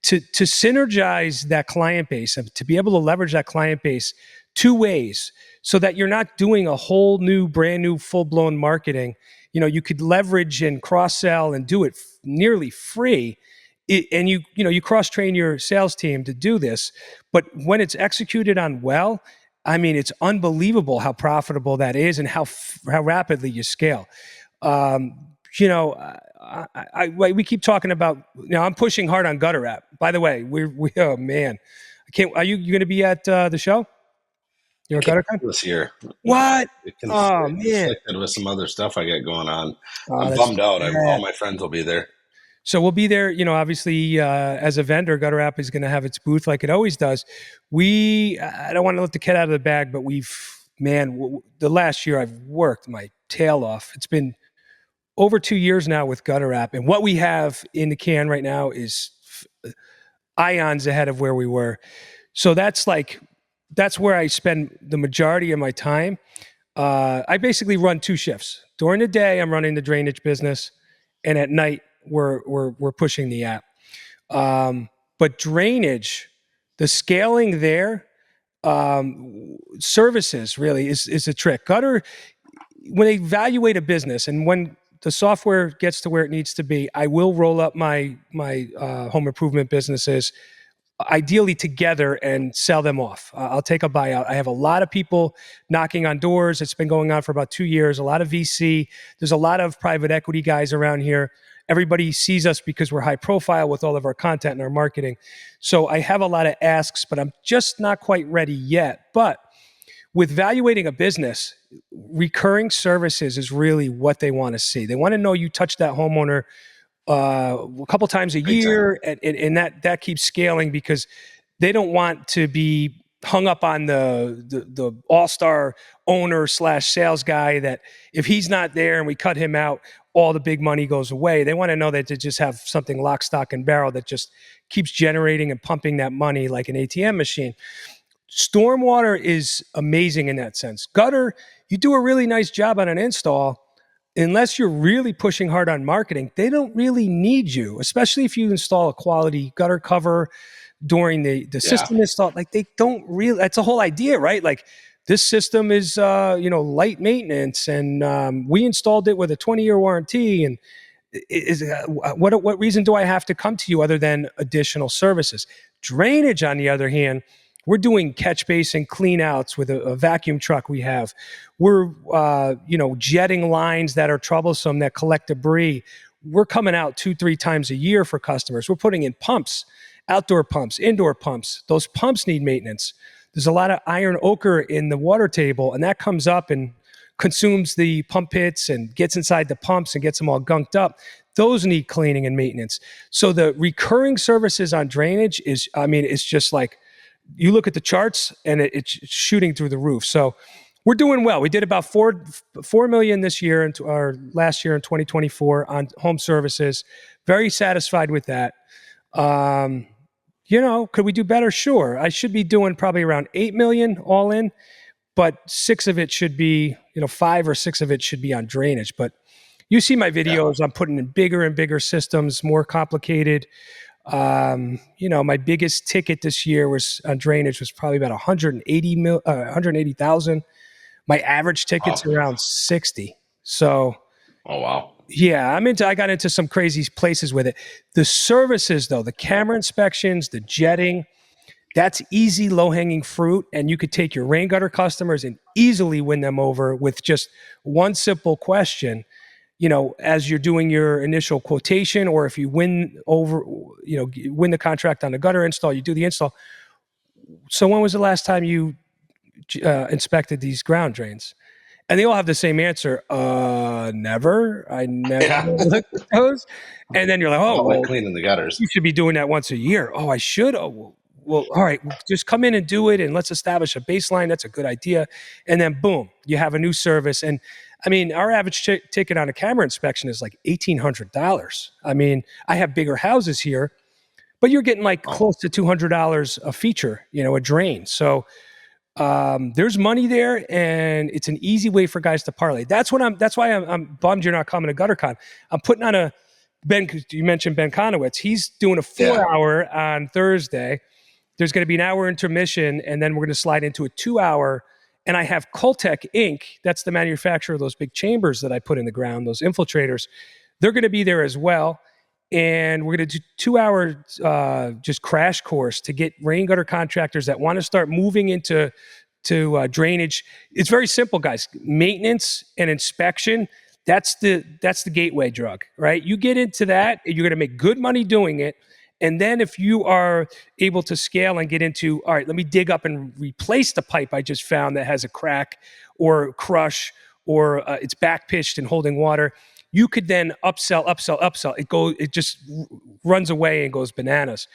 to synergize that client base and to be able to leverage that client base two ways so that you're not doing a whole new, brand new, full blown marketing. You could leverage and cross sell and do it nearly free. And you cross train your sales team to do this. But when it's executed on well, I mean, it's unbelievable how profitable that is and how rapidly you scale. Um, we keep talking about. I'm pushing hard on Gutter App. By the way, we oh man, I can't. Are you going to be at the show? You're I at can't GutterCon? this year. What? It Oh man. conflicted with some other stuff I got going on. Oh, I'm that's bummed out. All bad. my friends will be there. So we'll be there. Obviously, as a vendor, Gutter App is going to have its booth like it always does. I don't want to let the cat out of the bag, but the last year I've worked my tail off. It's been over 2 years now with Gutter App, and what we have in the can right now is ions ahead of where we were. So that's where I spend the majority of my time. I basically run two shifts. During the day, I'm running the drainage business, and at night we're pushing the app. But drainage, the scaling there, services really is a trick. Gutter, when they evaluate a business and when the software gets to where it needs to be, I will roll up my home improvement businesses ideally together and sell them off. I'll take a buyout. I have a lot of people knocking on doors. It's been going on for about 2 years. A lot of VC. There's a lot of private equity guys around here. Everybody sees us because we're high profile with all of our content and our marketing. So I have a lot of asks, but I'm just not quite ready yet. But with valuating a business, recurring services is really what they want to see. They want to know you touch that homeowner a couple times a year, and that keeps scaling because they don't want to be hung up on the all-star owner slash sales guy that if he's not there and we cut him out, all the big money goes away. They want to know that they just have something lock, stock, and barrel that just keeps generating and pumping that money like an ATM machine. Stormwater is amazing in that sense. Gutter, you do a really nice job on an install. Unless you're really pushing hard on marketing, they don't really need you, especially if you install a quality gutter cover during the Yeah. system install. Like they don't really, that's the whole idea, right? Like this system is, light maintenance and we installed it with a 20-year warranty. And what reason do I have to come to you other than additional services? Drainage, on the other hand, we're doing catch basin clean outs with a vacuum truck we have. We're, jetting lines that are troublesome that collect debris. We're coming out 2-3 times a year for customers. We're putting in pumps, outdoor pumps, indoor pumps. Those pumps need maintenance. There's a lot of iron ochre in the water table, and that comes up and consumes the pump pits and gets inside the pumps and gets them all gunked up. Those need cleaning and maintenance. So the recurring services on drainage it's just like, you look at the charts and it's shooting through the roof. So we're doing well. We did about 4 million this year into our last year in 2024 on home services. Very satisfied with that. Could we do better? Sure. I should be doing probably around 8 million all in, but 6 of it should be, 5 or 6 of it should be on drainage. But you see my videos, I'm putting in bigger and bigger systems, more complicated. My biggest ticket this year was on drainage was probably about 180,000. My average ticket's around 60. So, Oh wow. yeah, I got into some crazy places with it. The services though, the camera inspections, the jetting, that's easy, low hanging fruit. And you could take your rain gutter customers and easily win them over with just one simple question. As you're doing your initial quotation, or if you win the contract on the gutter install, you do the install. So when was the last time you inspected these ground drains? And they all have the same answer. Never. I never Yeah. looked at those. And then you're like, I oh, don't like well, cleaning the gutters. you should be doing that once a year. Oh, I should. Oh, well, all right. Just come in and do it, and let's establish a baseline. That's a good idea. And then boom, you have a new service. And our average ticket on a camera inspection is like $1,800. I have bigger houses here, but you're getting like close to $200 a feature, a drain. So there's money there, and it's an easy way for guys to parlay. That's why I'm bummed you're not coming to GutterCon. I'm putting on you mentioned Ben Conowitz. He's doing a 4-hour on Thursday. There's going to be an hour intermission, and then we're going to slide into a 2 hour. And I have Coltec Inc. That's the manufacturer of those big chambers that I put in the ground, those infiltrators. They're going to be there as well. And we're going to do 2 hour just crash course to get rain gutter contractors that want to start moving into drainage. It's very simple, guys. Maintenance and inspection. That's the gateway drug, right? You get into that, you're going to make good money doing it. And then if you are able to scale and get into, all right, let me dig up and replace the pipe I just found that has a crack or crush or it's back pitched and holding water, you could then upsell, upsell, upsell. It just runs away and goes bananas.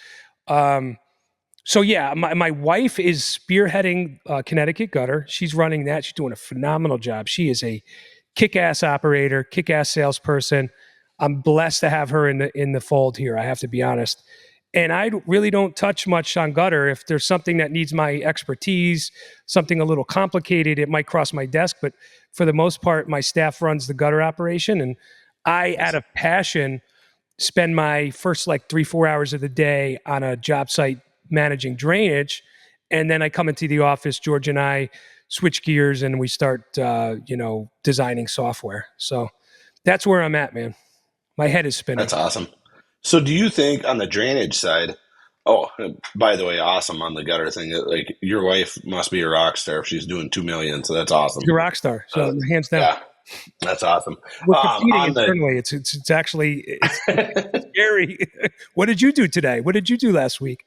So yeah, my wife is spearheading Connecticut Gutter. She's running that. She's doing a phenomenal job. She is a kick-ass operator, kick-ass salesperson. I'm blessed to have her in the fold here. I have to be honest. And I really don't touch much on gutter. If there's something that needs my expertise, something a little complicated, it might cross my desk. But for the most part, my staff runs the gutter operation, and I, out of passion, spend my first like 3-4 hours of the day on a job site managing drainage. And then I come into the office, George and I switch gears and we start, designing software. So that's where I'm at, man. My head is spinning. That's awesome. So do you think on the drainage side, oh, by the way, awesome on the gutter thing, like your wife must be a rock star if she's doing 2 million. So that's awesome. She's a rock star. So hands down. Yeah, that's awesome. We're competing internally. It's actually scary. What did you do today? What did you do last week?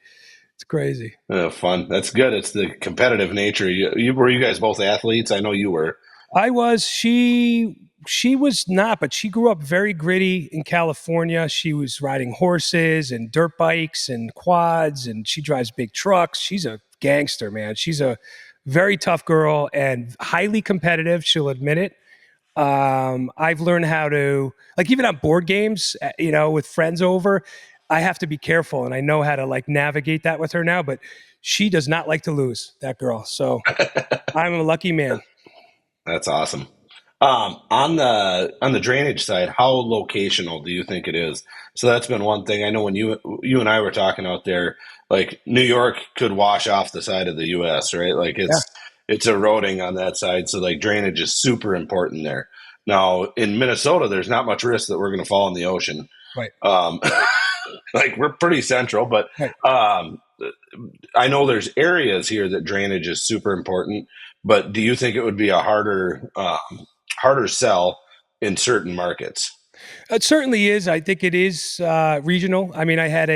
It's crazy. Fun. That's good. It's the competitive nature. Were you guys both athletes? I know you were. I was. She was not, but she grew up very gritty in California. She was riding horses and dirt bikes and quads, and she drives big trucks. She's a gangster, man. She's a very tough girl and highly competitive. She'll admit it. I've learned how to, like, even on board games, with friends over, I have to be careful, and I know how to like navigate that with her now, but she does not like to lose, that girl. So I'm a lucky man. That's awesome. On the drainage side, how locational do you think it is? So that's been one thing. I know when you and I were talking out there, like New York could wash off the side of the US, right? Like it's eroding on that side. So like drainage is super important there. Now in Minnesota, there's not much risk that we're going to fall in the ocean. Right. Like we're pretty central, but Right. I know there's areas here that drainage is super important. But do you think it would be a harder sell in certain markets? It certainly is. I think it is regional. I mean, I had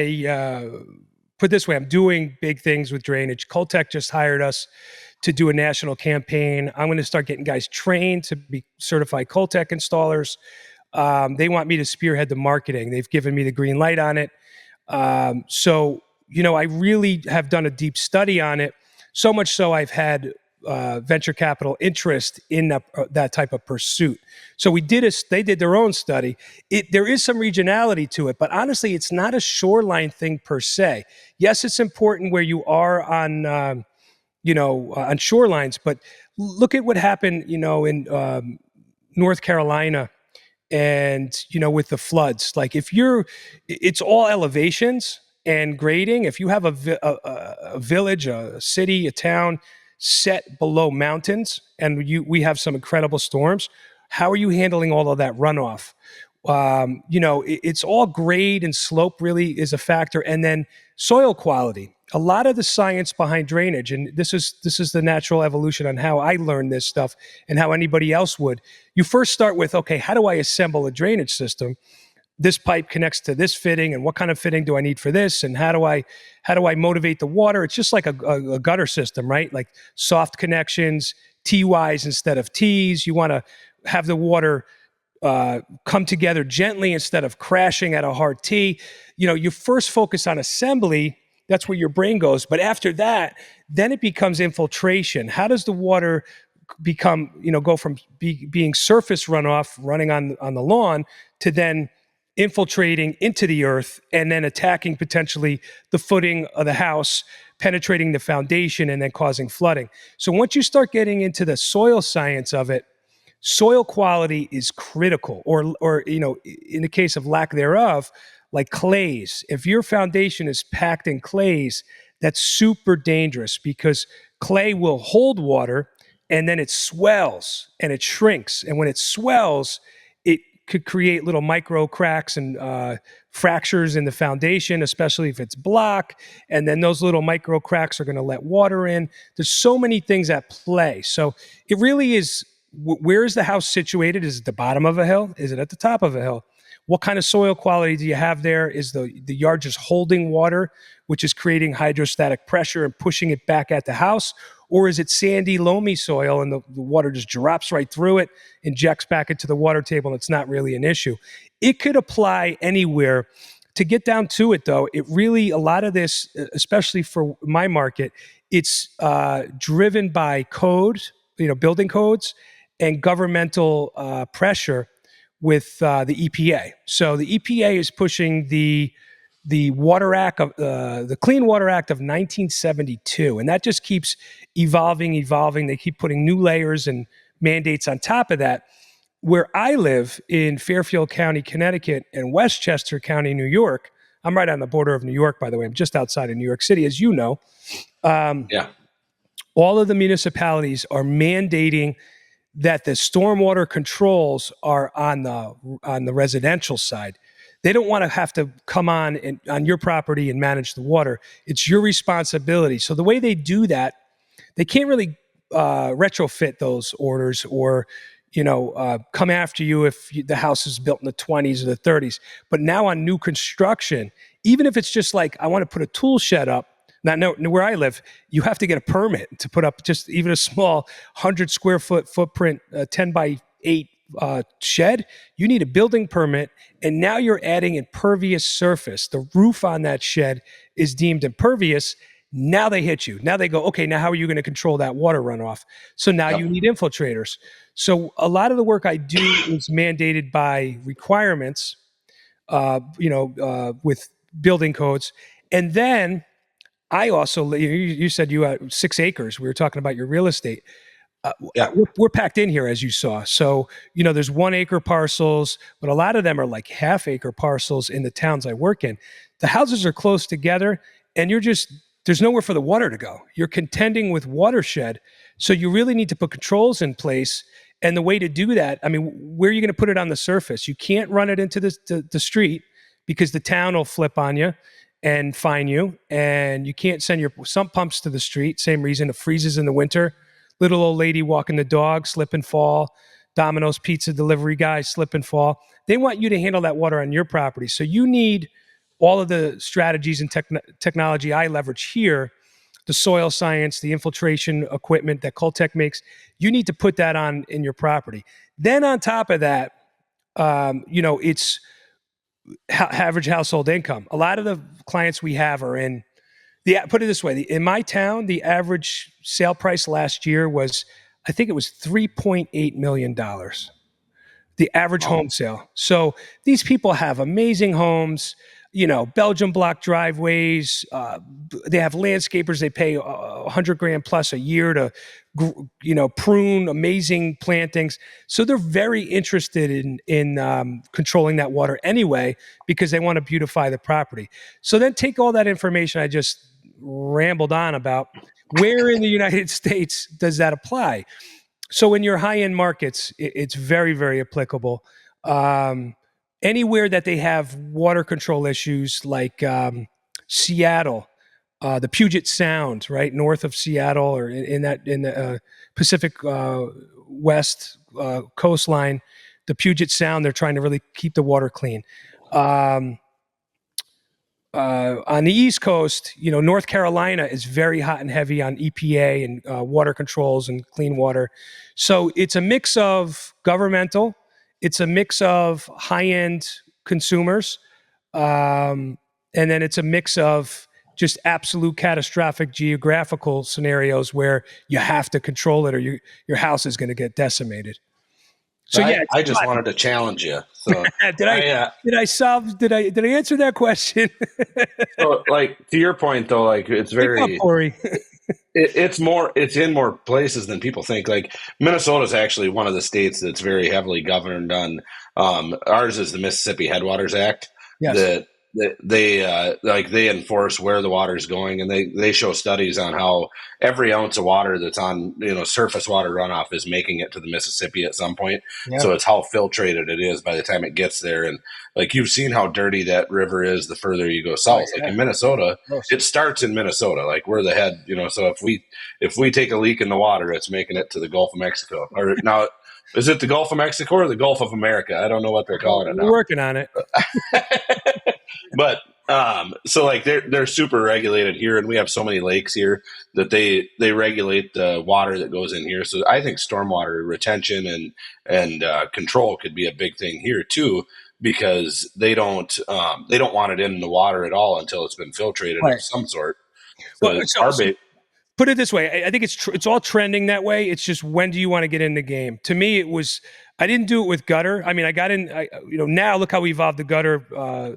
put this way, I'm doing big things with drainage. Coltec just hired us to do a national campaign. I'm going to start getting guys trained to be certified Coltec installers. They want me to spearhead the marketing. They've given me the green light on it. So, I really have done a deep study on it. So much so I've had venture capital interest in that type of pursuit. So they did their own study. There is some regionality to it, but honestly, it's not a shoreline thing per se. Yes, it's important where you are on, on shorelines, but look at what happened, in North Carolina and, with the floods. Like it's all elevations and grading. If you have a village, a city, a town set below mountains, and we have some incredible storms, how are you handling all of that runoff? It's all grade and slope really is a factor, and then soil quality. A lot of the science behind drainage, and this is the natural evolution on how I learned this stuff and how anybody else would. You first start with, okay, how do I assemble a drainage system? This pipe connects to this fitting, and what kind of fitting do I need for this? And how do I motivate the water? It's just like a gutter system, right? Like soft connections, T-Ys instead of T's. You want to have the water come together gently instead of crashing at a hard T. You first focus on assembly. That's where your brain goes. But after that, then it becomes infiltration. How does the water become, go from being surface runoff running on the lawn to then infiltrating into the earth and then attacking potentially the footing of the house, penetrating the foundation, and then causing flooding. So once you start getting into the soil science of it, soil quality is critical, or in the case of lack thereof, like clays. If your foundation is packed in clays, That's super dangerous because clay will hold water and then it swells and it shrinks. And when it swells, it could create little micro cracks and fractures in the foundation, especially if it's block. And then those little micro cracks are going to let water in. There's so many things at play. So it really is, where is the house situated? Is it the bottom of a hill? Is it at the top of a hill? What kind of soil quality do you have there? Is the yard just holding water, which is creating hydrostatic pressure and pushing it back at the house? Or is it sandy, loamy soil and the water just drops right through it, injects back into the water table, and it's not really an issue? It could apply anywhere. To get down to it, though, it really, a lot of this, especially for my market, it's driven by code, building codes and governmental pressure with the EPA. So the EPA is pushing the Water Act of the Clean Water Act of 1972, and that just keeps evolving. They keep putting new layers and mandates on top of that. Where I live in Fairfield County, Connecticut, and Westchester County, New York, I'm right on the border of New York, by the way. I'm just outside of New York City, as you know. Yeah. All of the municipalities are mandating that the stormwater controls are on the residential side. They don't want to have to come on your property and manage the water. It's your responsibility. So the way they do that, they can't really retrofit those orders or come after you if the house is built in the 20s or the 30s. But now on new construction, even if it's just like I want to put a tool shed up. Now, where I live, you have to get a permit to put up just even a small 100 square foot footprint, 10 by 8 shed. You need a building permit, and now you're adding impervious surface. The roof on that shed is deemed impervious. Now they hit you. Now they go, okay, now how are you going to control that water runoff? So now you need infiltrators. So a lot of the work I do is mandated by requirements, with building codes. And then I also, you said you had 6 acres. We were talking about your real estate. We're packed in here, as you saw. So, there's 1 acre parcels, but a lot of them are like half acre parcels in the towns I work in. The houses are close together and there's nowhere for the water to go. You're contending with watershed. So you really need to put controls in place. And the way to do that, where are you going to put it on the surface? You can't run it into the street because the town will flip on you and fine you. And you can't send your sump pumps to the street. Same reason, it freezes in the winter. Little old lady walking the dog, slip and fall. Domino's pizza delivery guy, slip and fall. They want you to handle that water on your property. So you need all of the strategies and technology I leverage here, the soil science, the infiltration equipment that Coltech makes. You need to put that on in your property. Then on top of that, it's average household income. A lot of the clients we have are in put it this way, in my town, the average sale price last year was, I think it was $3.8 million. The average home sale. So these people have amazing homes, Belgian block driveways. They have landscapers. They pay $100,000 plus a year to, prune amazing plantings. So they're very interested in controlling that water anyway, because they want to beautify the property. So then take all that information I just rambled on about. Where in the United States does that apply? So in your high-end markets, it's very, very applicable. Anywhere that they have water control issues, like Seattle, the Puget Sound, right north of Seattle, or in the Pacific West coastline, the Puget Sound, they're trying to really keep the water clean. On the East Coast, North Carolina is very hot and heavy on EPA and water controls and clean water. So it's a mix of governmental, it's a mix of high-end consumers, and then it's a mix of just absolute catastrophic geographical scenarios where you have to control it or your house is going to get decimated. So I just wanted to challenge you. So did I answer that question? So, to your point though, it's very, up, Cory. it's in more places than people think. Minnesota is actually one of the states that's very heavily governed on. Ours is the Mississippi Headwaters Act. Yes. That they enforce where the water is going, and they show studies on how every ounce of water that's on surface water runoff is making it to the Mississippi at some point. Yeah. So it's how filtrated it is by the time it gets there, and like you've seen how dirty that river is the further you go Oh south. Like yeah. in Minnesota, Gross. it starts in Minnesota. Like we're the head, so if we take a leak in the water, it's making it to the Gulf of Mexico. Or now, is it the Gulf of Mexico or the Gulf of America? I don't know what they're Well, calling it we're now. working on it. But so like they're super regulated here, and we have so many lakes here that they regulate the water that goes in here. So I think stormwater retention and control could be a big thing here too, because they don't want it in the water at all until it's been filtrated Right. of some sort. Well, So so, our so put it this way. I think it's all trending that way. It's just, when do you want to get in the game? To me, it was, I didn't do it with gutter. I mean, I got in. Now look how evolved the gutter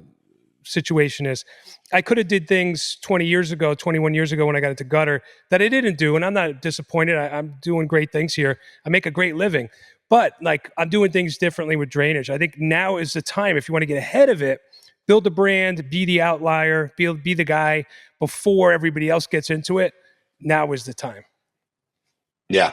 situation is. I could have did things 20 years ago, 21 years ago when I got into gutter that I didn't do, and I'm not disappointed. I'm doing great things here. I make a great living, but like, I'm doing things differently with drainage. I think now is the time, if you want to get ahead of it, build a brand, be the outlier, be the guy before everybody else gets into it. Now is the time. Yeah,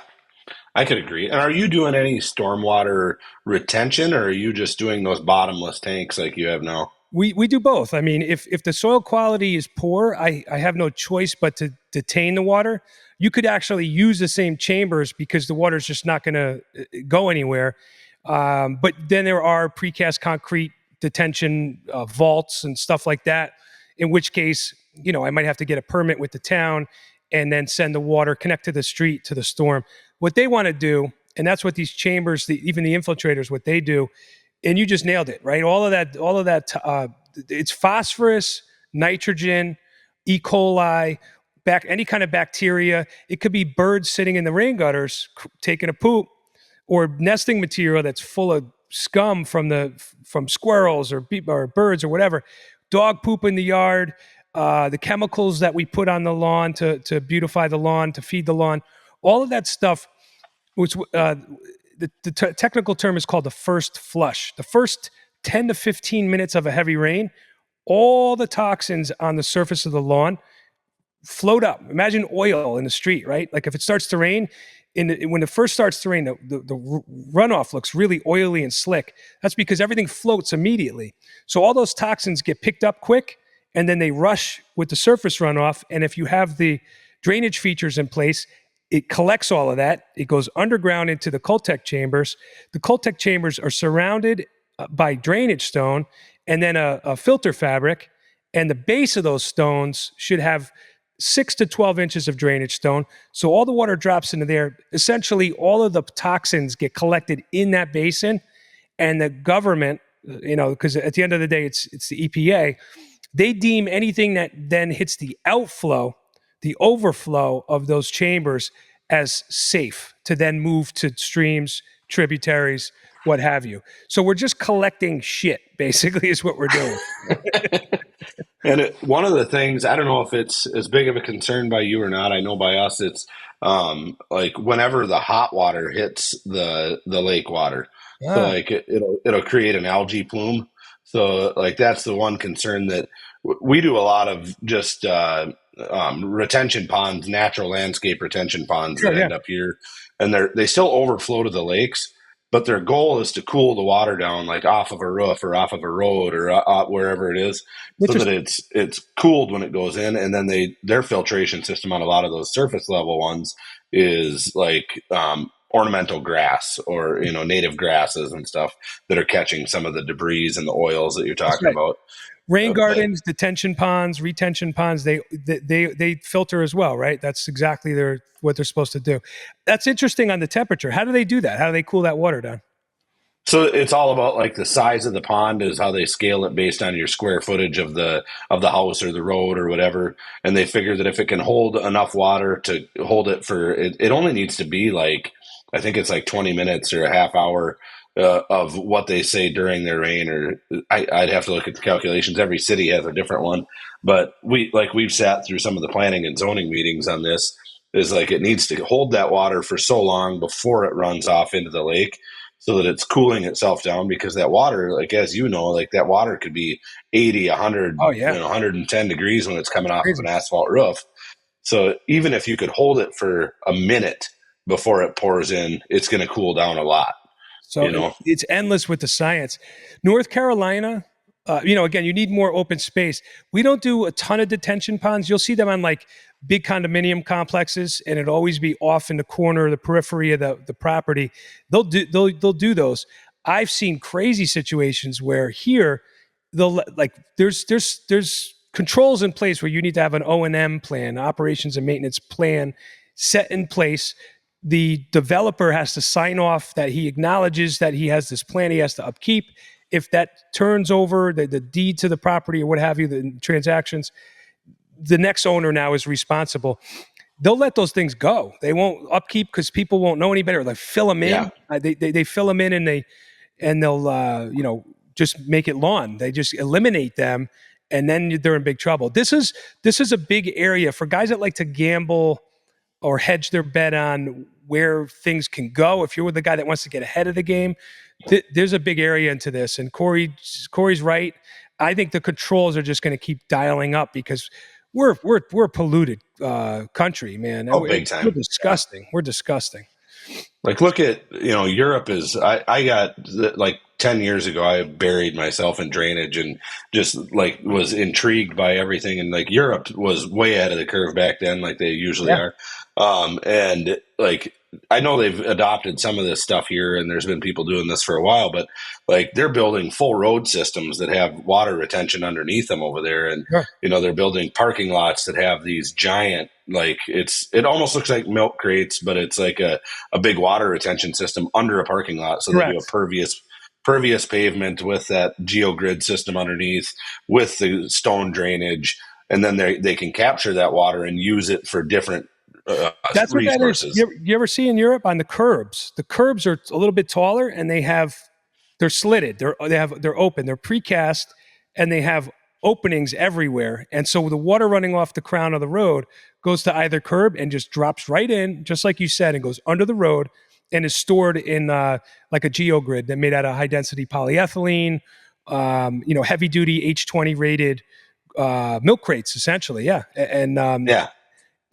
I could agree. And are you doing any stormwater retention, or are you just doing those bottomless tanks like you have now? We do both. I mean, if the soil quality is poor, I have no choice but to detain the water. You could actually use the same chambers because the water's just not going to go anywhere. But then there are precast concrete detention vaults and stuff like that, in which case, I might have to get a permit with the town and then send the water, connect to the street, to the storm. What they want to do, and that's what these chambers, even the infiltrators, what they do, and you just nailed it, right? All of that. It's phosphorus, nitrogen, E. coli, any kind of bacteria. It could be birds sitting in the rain gutters taking a poop, or nesting material that's full of scum from squirrels or birds or whatever. Dog poop in the yard. The chemicals that we put on the lawn to beautify the lawn, to feed the lawn. All of that stuff, which the technical term is called the first flush. The first 10 to 15 minutes of a heavy rain, all the toxins on the surface of the lawn float up. Imagine oil in the street, right? Like if it starts to rain, when it first starts to rain, the runoff looks really oily and slick. That's because everything floats immediately. So all those toxins get picked up quick, and then they rush with the surface runoff. And if you have the drainage features in place, it collects all of that. It goes underground into the Coltec chambers. The Coltec chambers are surrounded by drainage stone and then a filter fabric. And the base of those stones should have 6 to 12 inches of drainage stone. So all the water drops into there. Essentially, all of the toxins get collected in that basin. And the government, because at the end of the day, it's the EPA, they deem anything that then hits the outflow, the overflow of those chambers, as safe to then move to streams, tributaries, what have you. So we're just collecting shit, basically, is what we're doing. And one of the things, I don't know if it's as big of a concern by you or not. I know by us, it's like whenever the hot water hits the lake water, so Ah, like it'll create an algae plume. So like that's the one concern that we do a lot of, just retention ponds, natural landscape retention ponds sure, that yeah. end up here, and they still overflow to the lakes. But their goal is to cool the water down, like off of a roof or off of a road or wherever it is, so that Interesting. it's cooled when it goes in. And then their filtration system on a lot of those surface level ones is like ornamental grass, or native grasses and stuff that are catching some of the debris and the oils that you're That's talking right. about. Rain But gardens, detention ponds, retention ponds, they filter as well, right? That's exactly what they're supposed to do. That's interesting on the temperature. How do they do that? How do they cool that water down? so it's all about like the size of the pond is how they scale it based on your square footage of the house or the road or whatever. And they figure that if it can hold enough water to hold it for it only needs to be like, I think it's like 20 minutes or a half hour of what they say during their rain. Or I'd have to look at the calculations. Every city has a different one, but we've sat through some of the planning and zoning meetings on this. Is like it needs to hold that water for so long before it runs off into the lake, so that it's cooling itself down, because that water, like, as you know, like that water could be 80, 100, Oh yeah, 110 degrees when it's it's coming off of crazy. an asphalt roof. So even if you could hold it for a minute before it pours in, it's going to cool down a lot, So you know? it's endless with the science. North Carolina, again, you need more open space. We don't do a ton of detention ponds. You'll see them on like big condominium complexes, and it always be off in the corner, the periphery of the property. They'll do those. I've seen crazy situations where here they'll like there's controls in place where you need to have an O&M plan, operations and maintenance plan set in place. The developer has to sign off that he acknowledges that he has this plan he has to upkeep. If that turns over the deed to the property or what have you, the transactions, the next owner now is responsible. They'll let those things go. They won't upkeep because people won't know any better. They fill them Yeah. in. They fill them in, and they'll just make it lawn. They just eliminate them, and then they're in big trouble. This is a big area for guys that like to gamble or hedge their bet on where things can go. If you're with the guy that wants to get ahead of the game, there's a big area into this. And Cory's right. I think the controls are just going to keep dialing up because we're a polluted country, man. Oh, We're big time. Yeah. disgusting. We're disgusting. Like, look at, Europe is, I got, like, 10 years ago, I buried myself in drainage and just like was intrigued by everything. And like Europe was way ahead of the curve back then, like they usually Yeah, are. And like, I know they've adopted some of this stuff here, and there's been people doing this for a while, but like they're building full road systems that have water retention underneath them over there. And, sure. they're building parking lots that have these giant, like it almost looks like milk crates, but it's like a big water retention system under a parking lot. So they do a Correct. pervious pavement with that geogrid system underneath, with the stone drainage, and then they can capture that water and use it for different That's what that is. resources. You ever see in Europe on the curbs? The curbs are a little bit taller, and they're slitted. They're open. They're precast, and they have openings everywhere. And so the water running off the crown of the road goes to either curb and just drops right in, just like you said, and goes under the road and is stored in like a geogrid that made out of high density polyethylene, heavy duty H20 rated milk crates, essentially. Yeah, Yeah,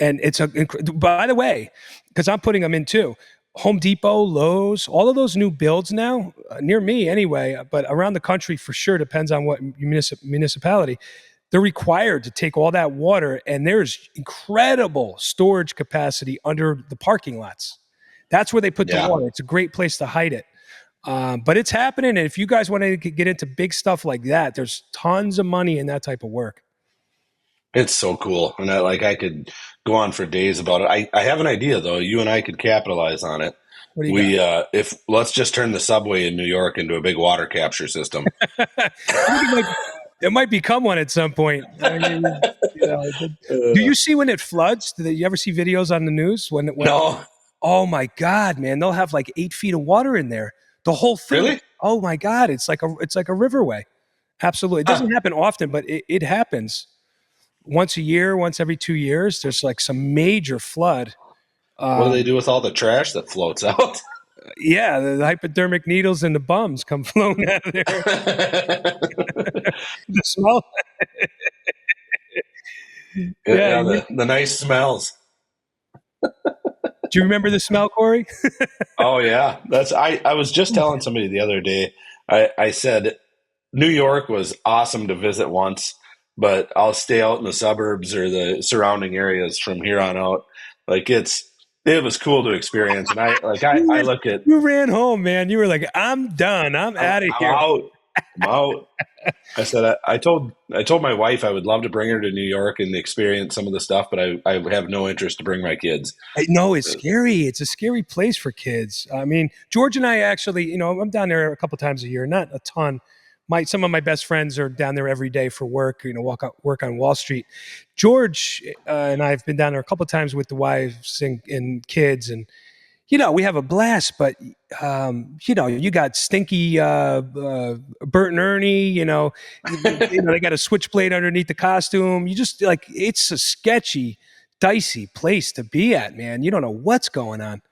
and by the way, because I'm putting them in too. Home Depot, Lowe's, all of those new builds now, near me anyway, but around the country for sure, depends on what municipality. They're required to take all that water, and there's incredible storage capacity under the parking lots. That's where they put the yeah. water. It's a great place to hide it. But it's happening. And if you guys want to get into big stuff like that, there's tons of money in that type of work. It's so cool, and I could go on for days about it. I have an idea though. You and I could capitalize on it. What do you got? We if let's just turn the subway in New York into a big water capture system. It might become one at some point. I mean, do you see when it floods? Do you ever see videos on the news when? No, Oh my God, man! They'll have like 8 feet of water in there. The whole thing. really? Oh my God! It's like a riverway. Absolutely. It Huh. doesn't happen often, but it happens once a year, once every 2 years. There's like some major flood. What do they Um, do with all the trash that floats out? yeah, the hypodermic needles and the bums come flowing out of there. The smell. Yeah. Yeah, the nice smells. Do you remember the smell, Cory? Oh yeah, I was just telling somebody the other day. I said New York was awesome to visit once, but I'll stay out in the suburbs or the surrounding areas from here on out. Like it was cool to experience, and I look at You ran home, man. You were like, I'm done. I'm out of I'm here. out. I'm out. I said I told my wife I would love to bring her to New York and experience some of the stuff, but I have no interest to bring my kids. No, it's scary. It's a scary place for kids. I mean, George and I actually, I'm down there a couple times a year, not a ton. Some of my best friends are down there every day for work. Work on Wall Street. George and I have been down there a couple times with the wives and kids, and we have a blast. But you got stinky Bert and Ernie. They got a switchblade underneath the costume. You just it's a sketchy, dicey place to be at, man. You don't know what's going on.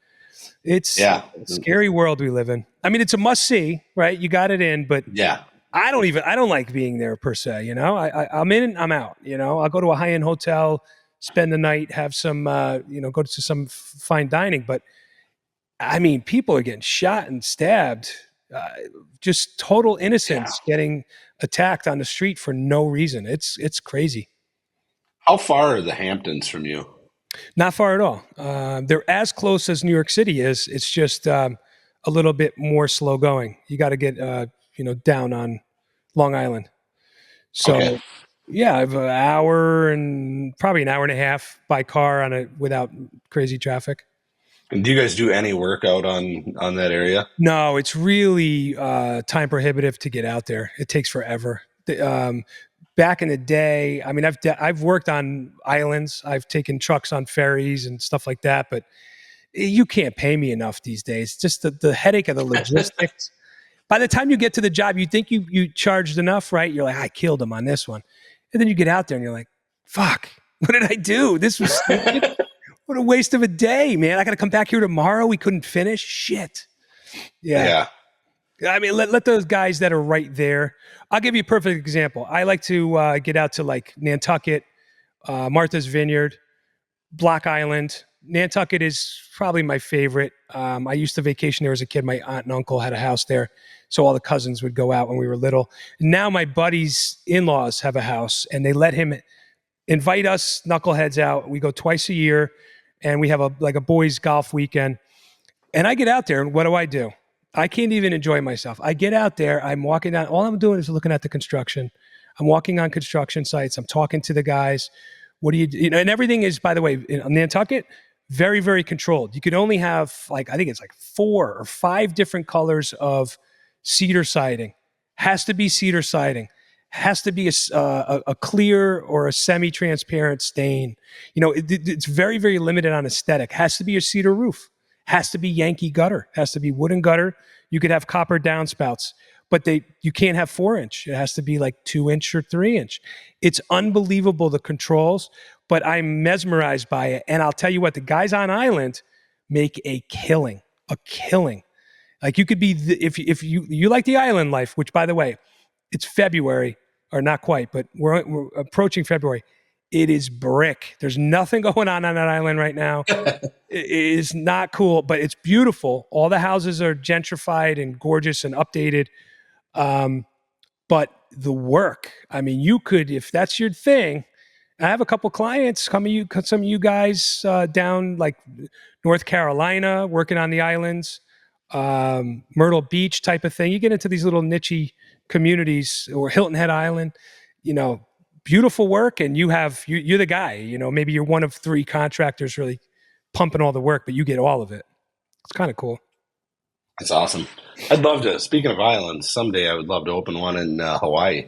It's Yeah. a scary world we live in. I mean, it's a must see, right? You got it in, but Yeah. I don't like being there per se. You know, I'm in, I'm out. You know, I'll go to a high end hotel, spend the night, have some, go to some fine dining. But I mean, people are getting shot and stabbed, uh, just total Yeah. innocence getting attacked on the street for no reason. It's crazy. How far are the Hamptons from you? Not far at all. They're as close as New York City is. It's just a little bit more slow going. You got to get down on Long Island. Okay. So yeah, I have an hour and probably an hour and a half by car on it without crazy traffic. And do you guys do any work out on that area? No, it's really time prohibitive to get out there. It takes forever. Back in the day, I mean, I've worked on islands. I've taken trucks on ferries and stuff like that, but you can't pay me enough these days. Just the headache of the logistics. By the time you get to the job, you think you charged enough, right? You're like, I killed him on this one, and then you get out there and you're like, fuck, what did I do? This was stupid. What a waste of a day, man. I got to come back here tomorrow. We couldn't finish. Shit. Yeah. Yeah. I mean, let those guys that are right there. I'll give you a perfect example. I like to get out to like Nantucket, Martha's Vineyard, Block Island. Nantucket is probably my favorite. I used to vacation there as a kid. My aunt and uncle had a house there. So all the cousins would go out when we were little. Now my buddy's in-laws have a house and they let him invite us knuckleheads out. We go twice a year and we have a boys golf weekend. And I get out there and what do? I can't even enjoy myself. I get out there, I'm walking down, all I'm doing is looking at the construction. I'm walking on construction sites, I'm talking to the guys. What do you know? And everything is, by the way, in Nantucket, very, very controlled. You could only have like, I think it's like 4 or 5 different colors of cedar siding. Has to be cedar siding. Has to be a clear or a semi-transparent stain. You know, it's very, very limited on aesthetic. Has to be a cedar roof. Has to be Yankee gutter. Has to be wooden gutter. You could have copper downspouts, but you can't have 4-inch. It has to be like 2-inch or 3-inch. It's unbelievable, the controls, but I'm mesmerized by it. And I'll tell you what, the guys on island make a killing. Like you could be if you like the island life, which by the way, it's February or not quite, but we're approaching February. It is brick. There's nothing going on that island right now. It is not cool, but it's beautiful. All the houses are gentrified and gorgeous and updated. But the work, I mean, you could, if that's your thing. I have a couple clients, some of you guys down like North Carolina, working on the islands, Myrtle Beach type of thing. You get into these little niche communities or Hilton Head Island, you know, beautiful work, and you're the guy. You know, maybe you're one of 3 contractors really pumping all the work, but you get all of it. It's kind of cool. That's awesome. I'd love to. Speaking of islands, someday I would love to open one in Hawaii.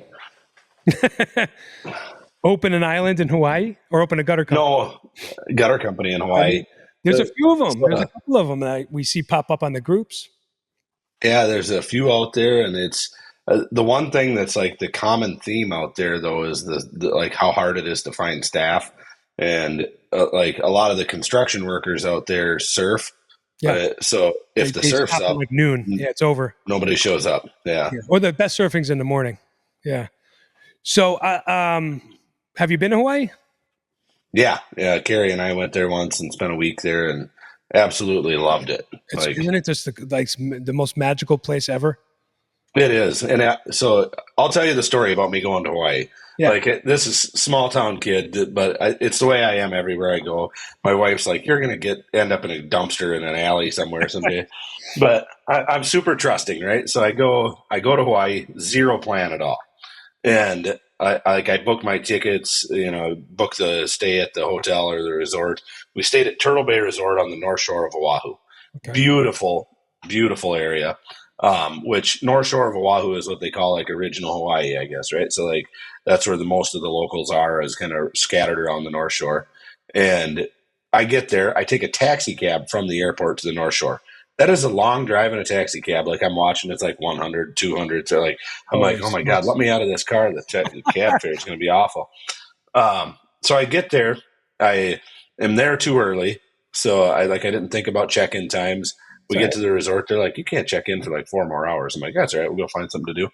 Open an island in Hawaii or open a gutter company? No, gutter company in I Hawaii. mean, there's a few of them. So, There's a couple of them that we see pop up on the groups. yeah, there's a few out there, and it's the one thing that's like the common theme out there, though, is the like how hard it is to find staff, and like a lot of the construction workers out there surf. Yeah. So if the They surf's stop at up, like noon. Yeah, it's over. nobody shows up. Yeah. Yeah. Or the best surfing's in the morning. Yeah. So, have you been to Hawaii? Yeah, yeah. Carrie and I went there once and spent a week there, and absolutely loved it. Like Isn't it just the most magical place ever? it is, and so I'll tell you the story about me going to Hawaii. Yeah. Like this is small town kid, but it's the way I am everywhere I go. My wife's like, "You're gonna end up in a dumpster in an alley somewhere someday," but I'm super trusting, right? So I go to Hawaii, zero plan at all, and I booked my tickets, you know, booked the stay at the hotel or the resort. We stayed at Turtle Bay Resort on the North Shore of Oahu. Okay. Beautiful, beautiful area. Which North Shore of Oahu is what they call like original Hawaii, I guess, right? So like that's where the most of the locals are, is kind of scattered around the North Shore. And I get there, I take a taxi cab from the airport to the North Shore. That is a long drive in a taxi cab. Like I'm watching, it's like 100, 200. So like, I'm like, oh my God, let me out of this car. The cab fare is going to be awful. So I get there. I am there too early. So I didn't think about check-in times. We Sorry. get to the resort. They're like, you can't check in for like 4 more hours. I'm like, that's all right. We'll go find something to do.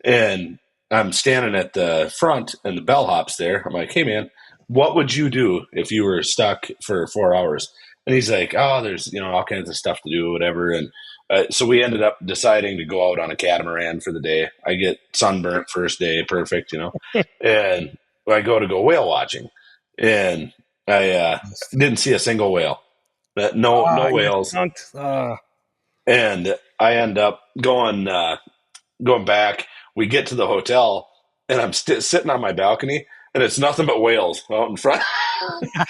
And I'm standing at the front and the bellhop's there. I'm like, hey, man, what would you do if you were stuck for 4 hours? And he's like, oh, there's, all kinds of stuff to do, whatever. And so we ended up deciding to go out on a catamaran for the day. I get sunburnt first day, perfect. And I go whale watching. And I didn't see a single whale. No You whales. don't. And I end up going back. We get to the hotel, and I'm sitting on my balcony, and it's nothing but whales out in front.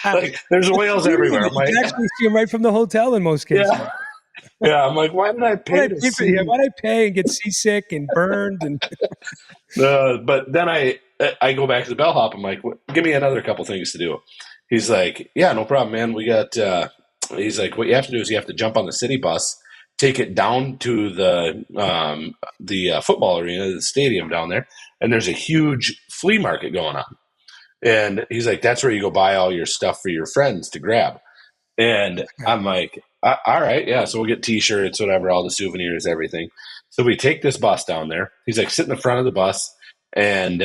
Like there's whales everywhere. I'm You like, can actually see them right from the hotel in most cases. yeah, yeah. I'm like, why did I pay to see? Why did I pay and get seasick and burned? And But then I go back to the bellhop. I'm like, give me another couple things to do. He's like, yeah, no problem, man. We got. He's like, what you have to do is you have to jump on the city bus, take it down to the football arena, the stadium down there, and there's a huge flea market going on. And he's like, that's where you go buy all your stuff for your friends to grab. And I'm like, all right, yeah. So we'll get T-shirts, whatever, all the souvenirs, everything. So we take this bus down there. He's like, sit in the front of the bus, and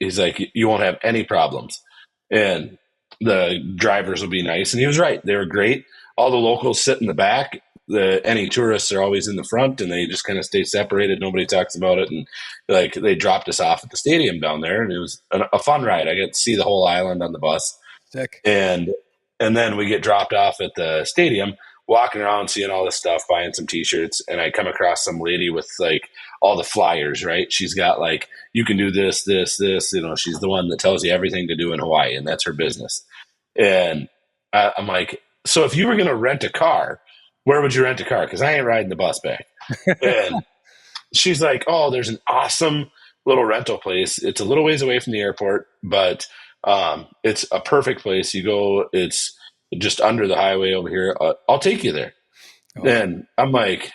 he's like, you won't have any problems, and the drivers will be nice. And he was right; they were great. All the locals sit in the back. Any tourists are always in the front, and they just kind of stay separated. Nobody talks about it, and like they dropped us off at the stadium down there, and it was a fun ride. I got to see the whole island on the bus, sick. and then we get dropped off at the stadium, walking around, seeing all this stuff, buying some T-shirts, and I come across some lady with like all the flyers. Right, she's got like, you can do this, this, this. She's the one that tells you everything to do in Hawaii, and that's her business. And I'm like, so if you were going to rent a car, where would you rent a car? Because I ain't riding the bus back. And she's like, oh, there's an awesome little rental place. It's a little ways away from the airport, but it's a perfect place. You go, it's just under the highway over here. I'll take you there. Oh. And I'm like,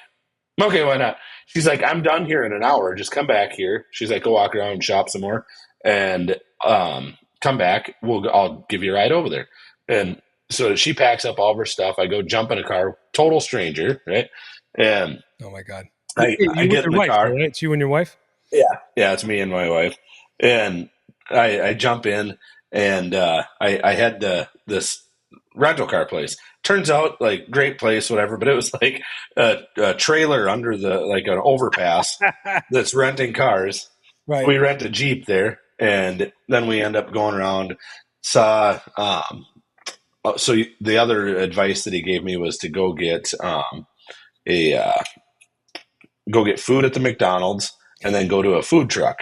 okay, why not? She's like, I'm done here in an hour. Just come back here. She's like, go walk around and shop some more, and come back. I'll give you a ride over there. And so she packs up all of her stuff. I go jump in a car, total stranger, right? And oh my God, I get in the car. Right? It's you and your wife? Yeah, it's me and my wife. And I jump in, and I had this rental car place. Turns out, like, great place, whatever, but it was like a trailer under an overpass that's renting cars. Right. We rent a Jeep there, and then we end up going around. Saw. So the other advice that he gave me was to go get go get food at the McDonald's, and then go to a food truck.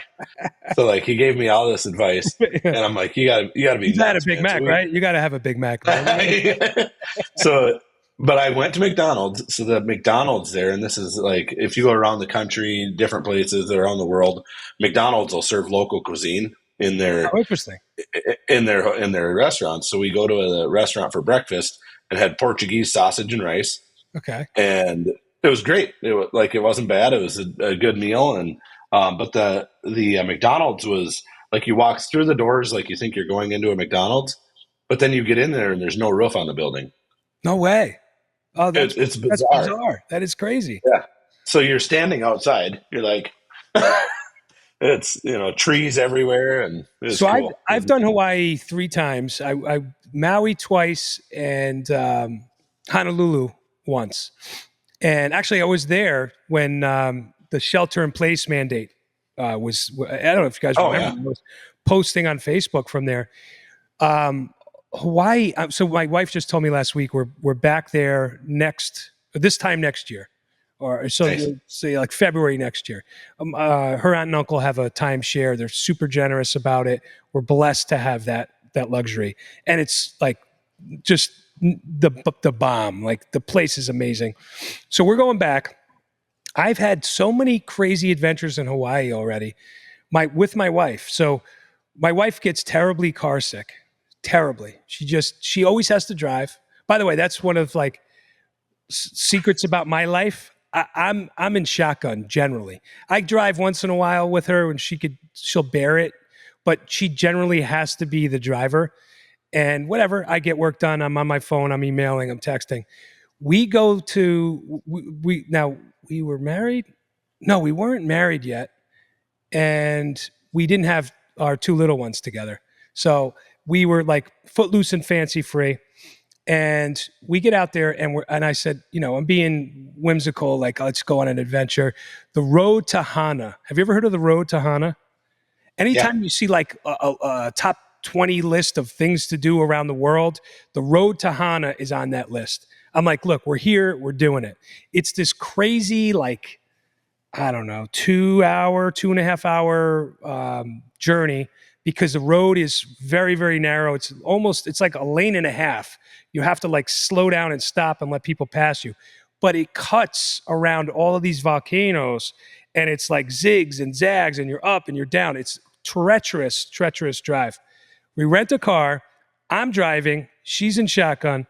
So like he gave me all this advice, and I'm like, you gotta be. You had a Big Mac, right? You gotta have a Big Mac. Right? So, but I went to McDonald's. So the McDonald's there, and this is like, if you go around the country, different places around the world, McDonald's will serve local cuisine in their interesting in their restaurants. So we go to a restaurant for breakfast and had Portuguese sausage and rice. Okay, and it was great. It wasn't bad. It was a good meal, and but the McDonald's was like, you walk through the doors like you think you're going into a McDonald's, but then you get in there and there's no roof on the building. No way. Oh, it's bizarre. That's bizarre. That is crazy. Yeah. So you're standing outside. You're like. It's trees everywhere, and so cool. I've done Hawaii 3 times. I Maui twice, and Honolulu once. And actually, I was there when the shelter-in-place mandate was. I don't know if you guys remember. Yeah. I was posting on Facebook from there. Hawaii. So my wife just told me last week we're back there this time next year. Or so, nice. Say like February next year. Her aunt and uncle have a timeshare. They're super generous about it. We're blessed to have that luxury, and it's like just the bomb. Like the place is amazing. So we're going back. I've had so many crazy adventures in Hawaii already. With my wife. So my wife gets terribly car sick. Terribly. She always has to drive. By the way, that's one of like secrets about my life. I'm in shotgun generally. I drive once in a while with her when she'll bear it, but she generally has to be the driver. and whatever, I get work done. I'm on my phone. I'm emailing. I'm texting. We go to we now we were married. No, we weren't married yet, and we didn't have our two little ones together. So we were like footloose and fancy free. And we get out there, and I said, I'm being whimsical, like, let's go on an adventure. The road to Hana. Have you ever heard of the road to Hana? Yeah. Anytime you see like a top 20 list of things to do around the world, the road to Hana is on that list. I'm like, look, we're here, we're doing it. It's this crazy, like, I don't know, 2 hour, 2.5 hour journey, because the road is very, very narrow. It's like a lane and a half. You have to like slow down and stop and let people pass you. But it cuts around all of these volcanoes, and it's like zigs and zags, and you're up and you're down. It's treacherous, treacherous drive. We rent a car. I'm driving. She's in shotgun.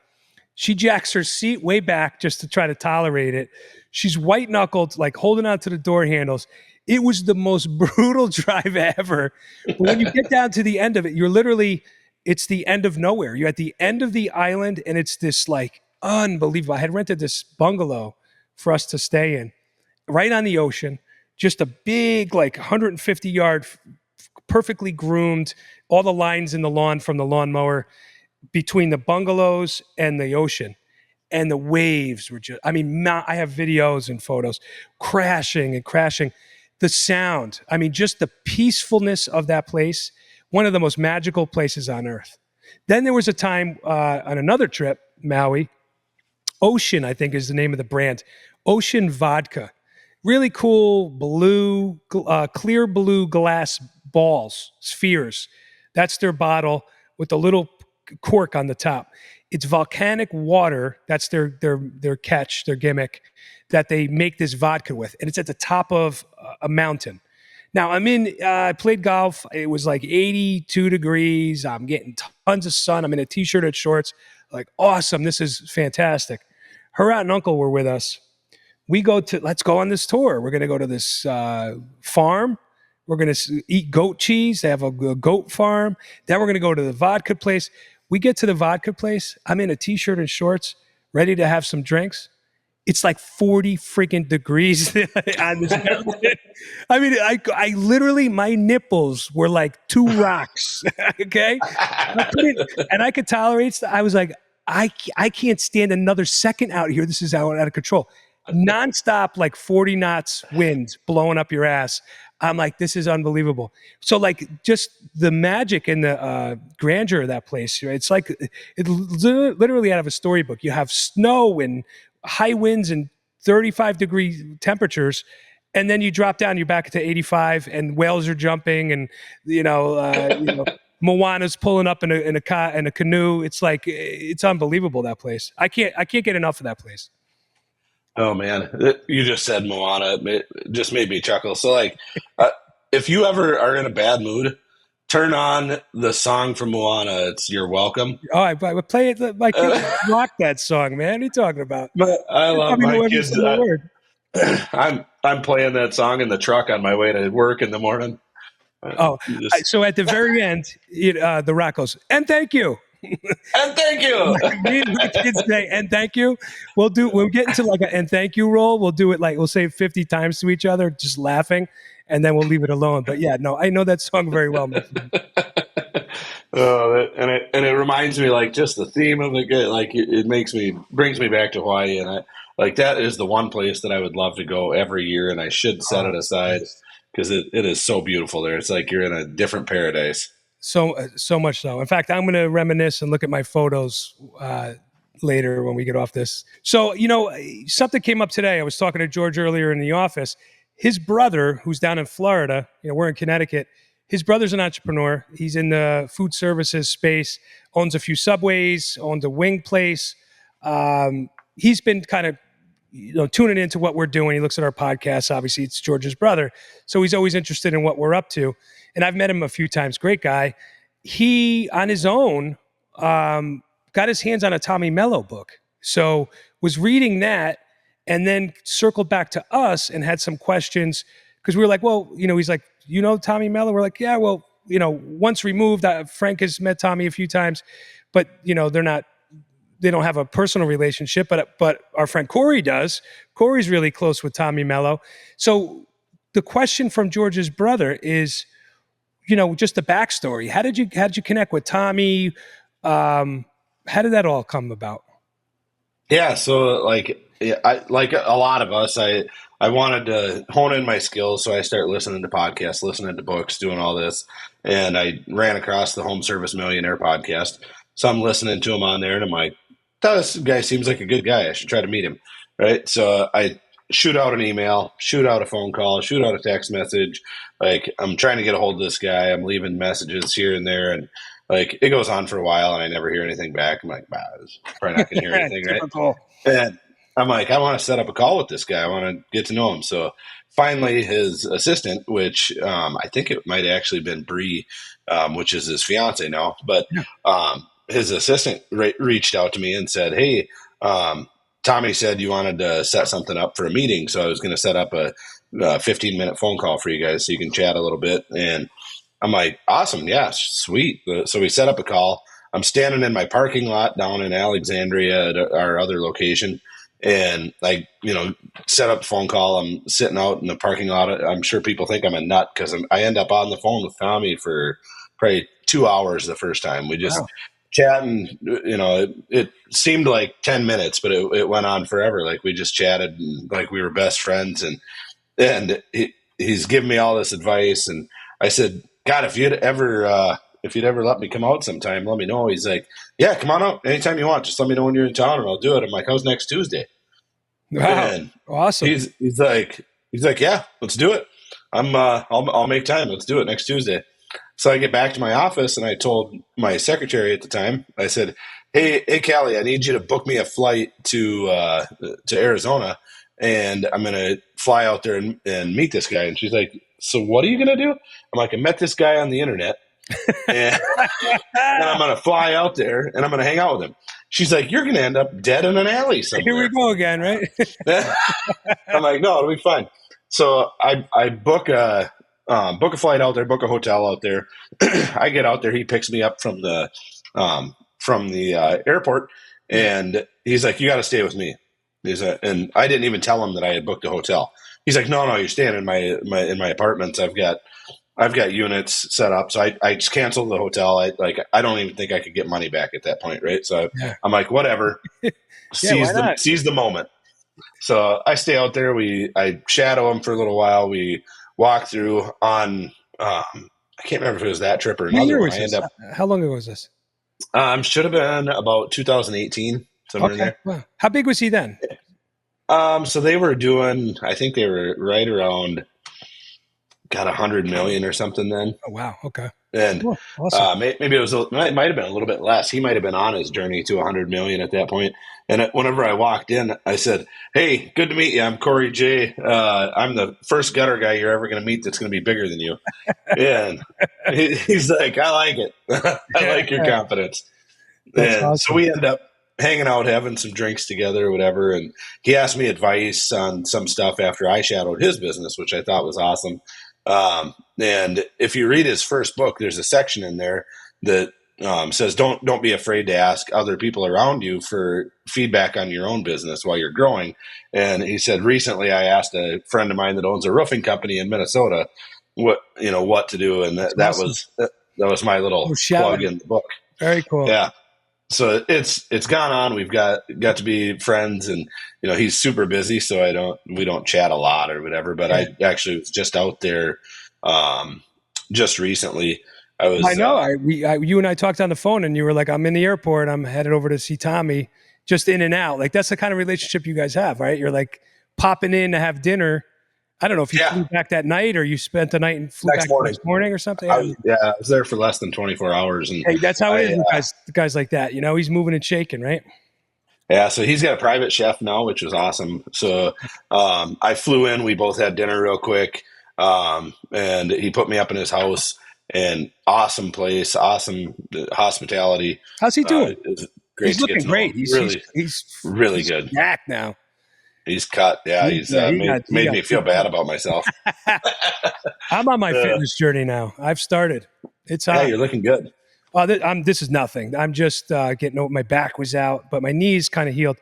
She jacks her seat way back just to try to tolerate it. She's white knuckled, like holding on to the door handles. It was the most brutal drive ever. But when you get down to the end of it, it's the end of nowhere. You're at the end of the island, and it's this like unbelievable. I had rented this bungalow for us to stay in, right on the ocean, just a big, like 150-yard, perfectly groomed, all the lines in the lawn from the lawnmower between the bungalows and the ocean. And the waves were just, I mean, I have videos and photos crashing and crashing. The sound, I mean, just the peacefulness of that place, one of the most magical places on earth. Then there was a time on another trip, Maui, Ocean, I think is the name of the brand, Ocean Vodka. Really cool blue, clear blue glass balls, spheres. That's their bottle with the little cork on the top. It's volcanic water. That's their catch, their gimmick, that they make this vodka with, and it's at the top of a mountain. Now I played golf. It was like 82 degrees. I'm getting tons of sun. I'm in a t-shirt and shorts. Like, awesome. This is fantastic. Her aunt and uncle were with us. Let's go on this tour. We're going to go to this farm. We're going to eat goat cheese. They have a goat farm. Then we're going to go to the vodka place. We get to the vodka place. I'm in a t-shirt and shorts, ready to have some drinks. It's like 40 freaking degrees on this mountain. I mean, I literally, my nipples were like two rocks. Okay. And I could tolerate. I was like, I can't stand another second out here. This is out of control. Nonstop, like 40 knots wind blowing up your ass. I'm like, this is unbelievable. So like, just the magic and the grandeur of that place. It's like, it's literally out of a storybook. You have snow and high winds and 35-degree temperatures, and then you drop down, you're back to 85, and whales are jumping, and Moana's pulling up in a canoe. It's like, it's unbelievable, that place. I can't get enough of that place. Oh man, you just said Moana. It just made me chuckle. So like, if you ever are in a bad mood, turn on the song from Moana. It's "You're Welcome." Oh, I play it. My kids rock that song, man. What are you talking about? But I They love probably my know every kids. single word. I'm playing that song in the truck on my way to work in the morning. Oh, Just, so at the very end, the rock goes, and thank you. and thank you. Me and my kids say, and thank you. We'll get into like an and thank you roll. We'll do it like, we'll say it 50 times to each other, just laughing, and then we'll leave it alone. But yeah, no, I know that song very well, my friend. Oh, and it reminds me, like, just the theme of it. Like it brings me back to Hawaii, and I like that is the one place that I would love to go every year, and I should set it aside because it is so beautiful there. It's like you're in a different paradise. So much so. In fact, I'm going to reminisce and look at my photos later when we get off this. So, something came up today. I was talking to George earlier in the office. His brother, who's down in Florida, we're in Connecticut. His brother's an entrepreneur. He's in the food services space, owns a few Subways, owns a wing place. He's been kind of tuning into what we're doing. He looks at our podcasts. Obviously, it's George's brother, so he's always interested in what we're up to. And I've met him a few times. Great guy. He, on his own, got his hands on a Tommy Mello book. So was reading that, and then circled back to us and had some questions, because we were like, well, he's like, Tommy Mello? We're like, yeah, well, once removed. Frank has met Tommy a few times, but they don't have a personal relationship, but our friend Cory does. Cory's really close with Tommy Mello. So the question from George's brother is, just the backstory. How did you connect with Tommy? How did that all come about? Yeah, so I like a lot of us, I wanted to hone in my skills, so I started listening to podcasts, listening to books, doing all this, and I ran across the Home Service Millionaire podcast. So I'm listening to him on there, and I'm like, this guy seems like a good guy. I should try to meet him, right? So I shoot out an email, shoot out a phone call, shoot out a text message. Like I'm trying to get a hold of this guy. I'm leaving messages here and there, and like it goes on for a while, and I never hear anything back. I'm like, I was probably not going to hear anything, right? Typical. And I'm like, I want to set up a call with this guy. I want to get to know him. So finally, his assistant, which I think it might have actually been Bree, which is his fiance now, but his assistant reached out to me and said, "Hey, Tommy said you wanted to set something up for a meeting, so I was going to set up a 15-minute phone call for you guys so you can chat a little bit." And I'm like, awesome. Yeah, sweet. So we set up a call. I'm standing in my parking lot down in Alexandria at our other location. And I, set up the phone call. I'm sitting out in the parking lot. I'm sure people think I'm a nut because I end up on the phone with Tommy for probably 2 hours the first time. We just chatting, it seemed like 10 minutes, but it went on forever. Like we just chatted and like we were best friends. And he's giving me all this advice. And I said, God, if you'd ever let me come out sometime, let me know. He's like, yeah, come on out anytime you want. Just let me know when you're in town and I'll do it. I'm like, how's next Tuesday? Wow. And awesome. He's like, yeah, let's do it. I'll make time. Let's do it next Tuesday. So I get back to my office and I told my secretary at the time, I said, hey, Callie, I need you to book me a flight to Arizona and I'm going to fly out there and meet this guy. And she's like, so what are you going to do? I'm like, I met this guy on the internet and I'm going to fly out there and I'm going to hang out with him. She's like, you're going to end up dead in an alley somewhere. Here we go again, right? I'm like, no, it'll be fine. So I book a flight out there, book a hotel out there. I get out there. He picks me up from the airport and he's like, you got to stay with me. And I didn't even tell him that I had booked a hotel. He's like, no, you're staying in my apartments. I've got units set up. So I just canceled the hotel. I don't even think I could get money back at that point. Right. So I'm like, whatever, seize the moment. So I stay out there. I shadow him for a little while. We walk through on, I can't remember if it was that trip or another one. How long ago was this? Should have been about 2018, somewhere in there. Wow. How big was he then? So they were doing, I think they were right around, got 100 million or something then. Oh, wow. Okay. And awesome. Maybe it might have been a little bit less. He might have been on his journey to 100 million at that point. And whenever I walked in, I said, hey, good to meet you. I'm Cory Jay. I'm the first gutter guy you're ever going to meet that's going to be bigger than you. And he's like, I like it. I like your confidence. That's and awesome. So we end up hanging out, having some drinks together or whatever. And he asked me advice on some stuff after I shadowed his business, which I thought was awesome. And if you read his first book, there's a section in there that says, don't be afraid to ask other people around you for feedback on your own business while you're growing. And he said, recently I asked a friend of mine that owns a roofing company in Minnesota, what to do. And that was my little plug in the book. Very cool. Yeah. So it's gone on. We've got to be friends, and he's super busy, so we don't chat a lot or whatever. But I actually was just out there, just recently. I know. You and I talked on the phone, and you were like, "I'm in the airport. I'm headed over to see Tommy." Just in and out. Like that's the kind of relationship you guys have, right? You're like popping in to have dinner. I don't know if you flew back that night or you spent the night and flew back the next morning or something. I was there for less than 24 hours. And hey, that's how it is with guys like that. He's moving and shaking, right? Yeah, so he's got a private chef now, which was awesome. So I flew in. We both had dinner real quick, and he put me up in his house. And awesome place, awesome hospitality. How's he doing? Great. He's looking great. He's really good. Back now. He's cut. Yeah, he's made me feel bad about myself. I'm on my fitness journey now. I've started. It's Yeah, on. you're looking good. Oh, this is nothing. I'm just getting over. My back was out, but my knees kind of healed.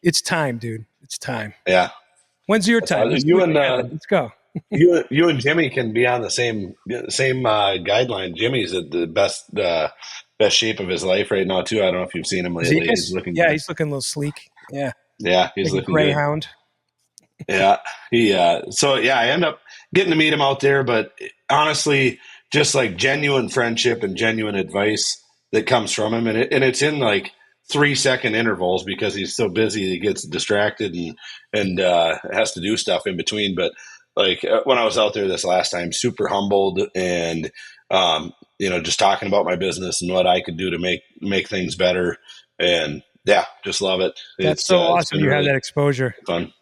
It's time, dude. It's time. Yeah. When's your That's time? awesome. Let's do it together. Let's go. You and Jimmy can be on the same guideline. Jimmy's at the best shape of his life right now too. I don't know if you've seen him lately. He's Zekas? looking Yeah, good. he's looking a little sleek. Yeah, Yeah, he's like a looking good. greyhound. Yeah, he. So yeah, I end up getting to meet him out there, but honestly, just like genuine friendship and genuine advice that comes from him, and it's in like 3 second intervals because he's so busy he gets distracted and has to do stuff in between. But like when I was out there this last time, super humbled and just talking about my business and what I could do to make things better, and yeah, just love it. That's It's so it's awesome. been You have really that exposure, fun.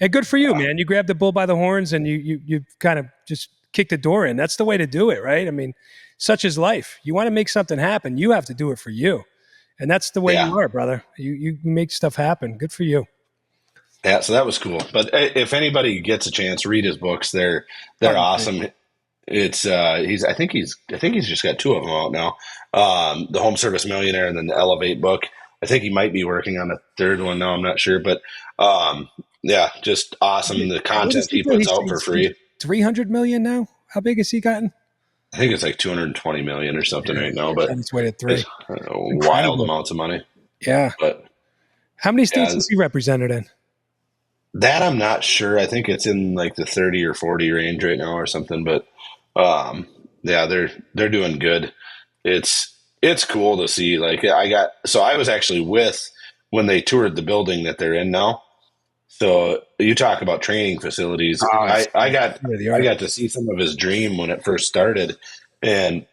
and good for you, man. You grabbed the bull by the horns, and you kind of just kicked the door in. That's the way to do it, right? I mean, such is life. You want to make something happen, you have to do it for you, and that's the way Yeah. you are, brother. You make stuff happen. Good for you. Yeah, so that was cool. But if anybody gets a chance, read his books. Oh, They're you did. awesome. It's I think he's just got two of them out now. The Home Service Millionaire and then the Elevate book. I think he might be working on a third one now. I'm not sure, but yeah, just awesome. The What does content he he do? puts out for He's free. 300 million now. How big has he gotten? I think it's like 220 million or something Yeah, right now, it's but on its way to it's three. wild Incredible. amounts of money. Yeah. But How many states yeah, is he represented in? that I'm not sure. I think it's in like the 30 or 40 range right now or something. But um, yeah, they're doing good. It's cool to see. Like I was actually with when they toured the building that they're in now. So you talk about training facilities. Oh, it's state of the I art. got to see some of his dream when it first started, and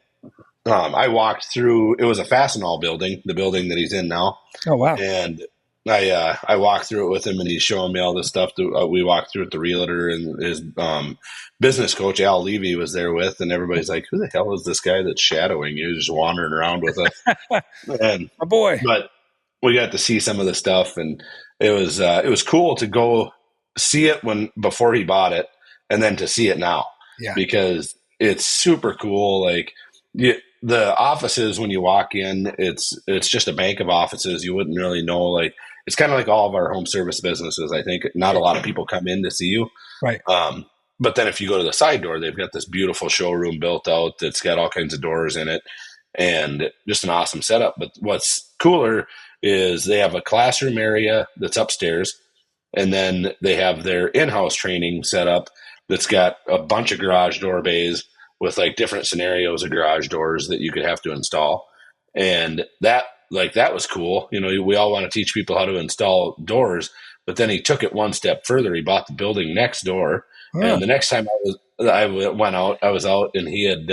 I walked through. It was a Fastenal building, the building that he's in now, Oh, wow. and I walked through it with him, and he's showing me all this stuff. That, we walked through it. The realtor and his business coach Al Levy was there with, and everybody's like, "Who the hell is this guy that's shadowing you, just wandering around with us?" And My boy. but we got to see some of the stuff, and it was cool to go see it before he bought it, and then to see it now Yeah. because it's super cool. Like the offices when you walk in, it's just a bank of offices. You wouldn't really know. Like it's kind of like all of our home service businesses. I think not a lot of people come in to see you. Right. But then if you go to the side door, they've got this beautiful showroom built out that's got all kinds of doors in it and just an awesome setup. But what's cooler is they have a classroom area that's upstairs, and then they have their in-house training set up that's got a bunch of garage door bays with like different scenarios of garage doors that you could have to install. And that was cool. We all want to teach people how to install doors, but then he took it one step further. He bought the building next door, Huh. and the next time I went out, I was out, and he had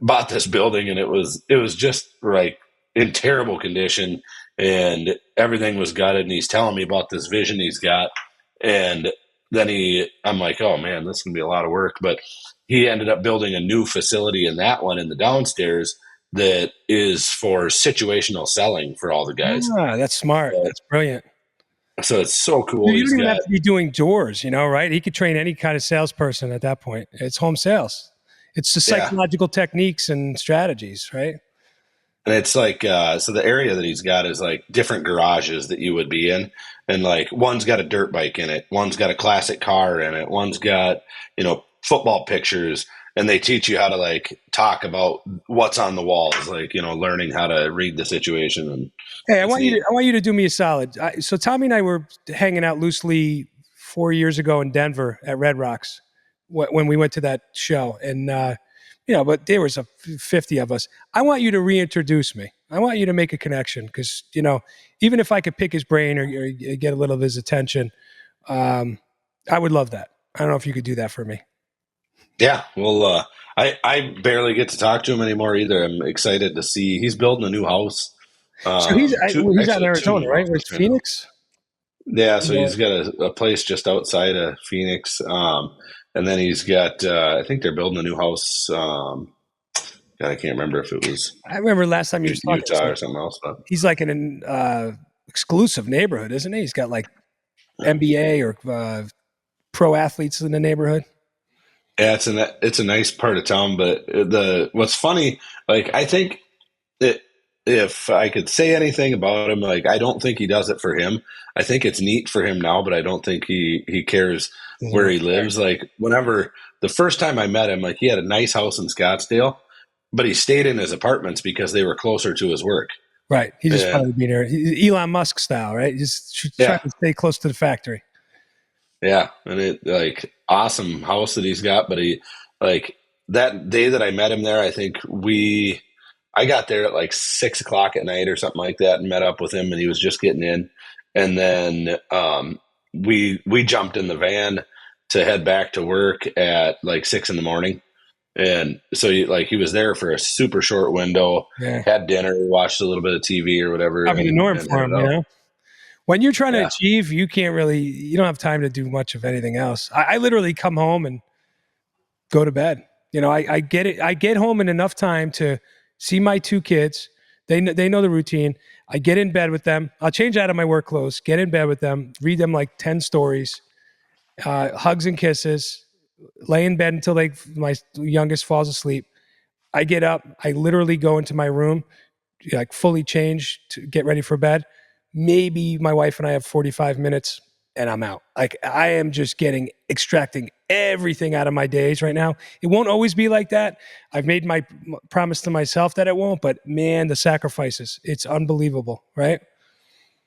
bought this building, and it was just like in terrible condition, and everything was gutted. And he's telling me about this vision he's got, and then I'm like, oh man, this is gonna be a lot of work. But he ended up building a new facility in that one in the downstairs that is for situational selling for all the guys. Ah, that's smart. So, That's brilliant. so it's so cool. You He's don't even have got to be doing doors, right? He could train any kind of salesperson at that point. It's home sales. It's the yeah. psychological techniques and strategies, right? And it's like, so the area that he's got is like different garages that you would be in. And like one's got a dirt bike in it, one's got a classic car in it, one's got, football pictures. And they teach you how to like talk about what's on the walls, like, learning how to read the situation. And Hey, it's neat. I want you to do me a solid. So Tommy and I were hanging out loosely 4 years ago in Denver at Red Rocks when we went to that show, and but there was 50 of us. I want you to reintroduce me. I want you to make a connection because even if I could pick his brain or get a little of his attention, I would love that. I don't know if you could do that for me. Yeah. Well, I barely get to talk to him anymore either. I'm excited to see he's building a new house. So he's out in Two Arizona, new right? Where's houses right now. Phoenix? Yeah, so Yeah. he's got a place just outside of Phoenix, and then he's got I think they're building a new house. God, I can't remember if it was I remember last time you were talking. Utah or something else, but He's like in an exclusive neighborhood, isn't he? He's got like NBA or pro athletes in the neighborhood. Yeah, it's a nice part of town, but the what's funny, like I think that if I could say anything about him, like I don't think he does it for him. I think it's neat for him now, but I don't think he cares Doesn't where really he care. lives. Like whenever the first time I met him, like he had a nice house in Scottsdale, but he stayed in his apartments because they were closer to his work. Right. He just And wanted to be there. Elon Musk style, right? Just trying yeah, to stay close to the factory. yeah, and it like awesome house that he's got, but he like that day that I met him there, I got there at like 6 o'clock at night or something like that and met up with him and he was just getting in. And then we jumped in the van to head back to work at like 6 in the morning. And so he was there for a super short window, Yeah. had dinner, watched a little bit of TV or whatever, Probably the norm and for headed him, you out. know? When you're trying to Yeah. achieve, you don't have time to do much of anything else. I literally come home and go to bed. I get it. I get home in enough time to see my two kids. They know the routine. I get in bed with them. I'll change out of my work clothes, get in bed with them, read them like 10 stories, hugs and kisses, lay in bed until my youngest falls asleep. I get up. I literally go into my room, like fully change to get ready for bed. Maybe my wife and I have 45 minutes and I'm out. Like I am just extracting everything out of my days right now. It won't always be like that. I've made my promise to myself that it won't, but man, the sacrifices, it's unbelievable, right?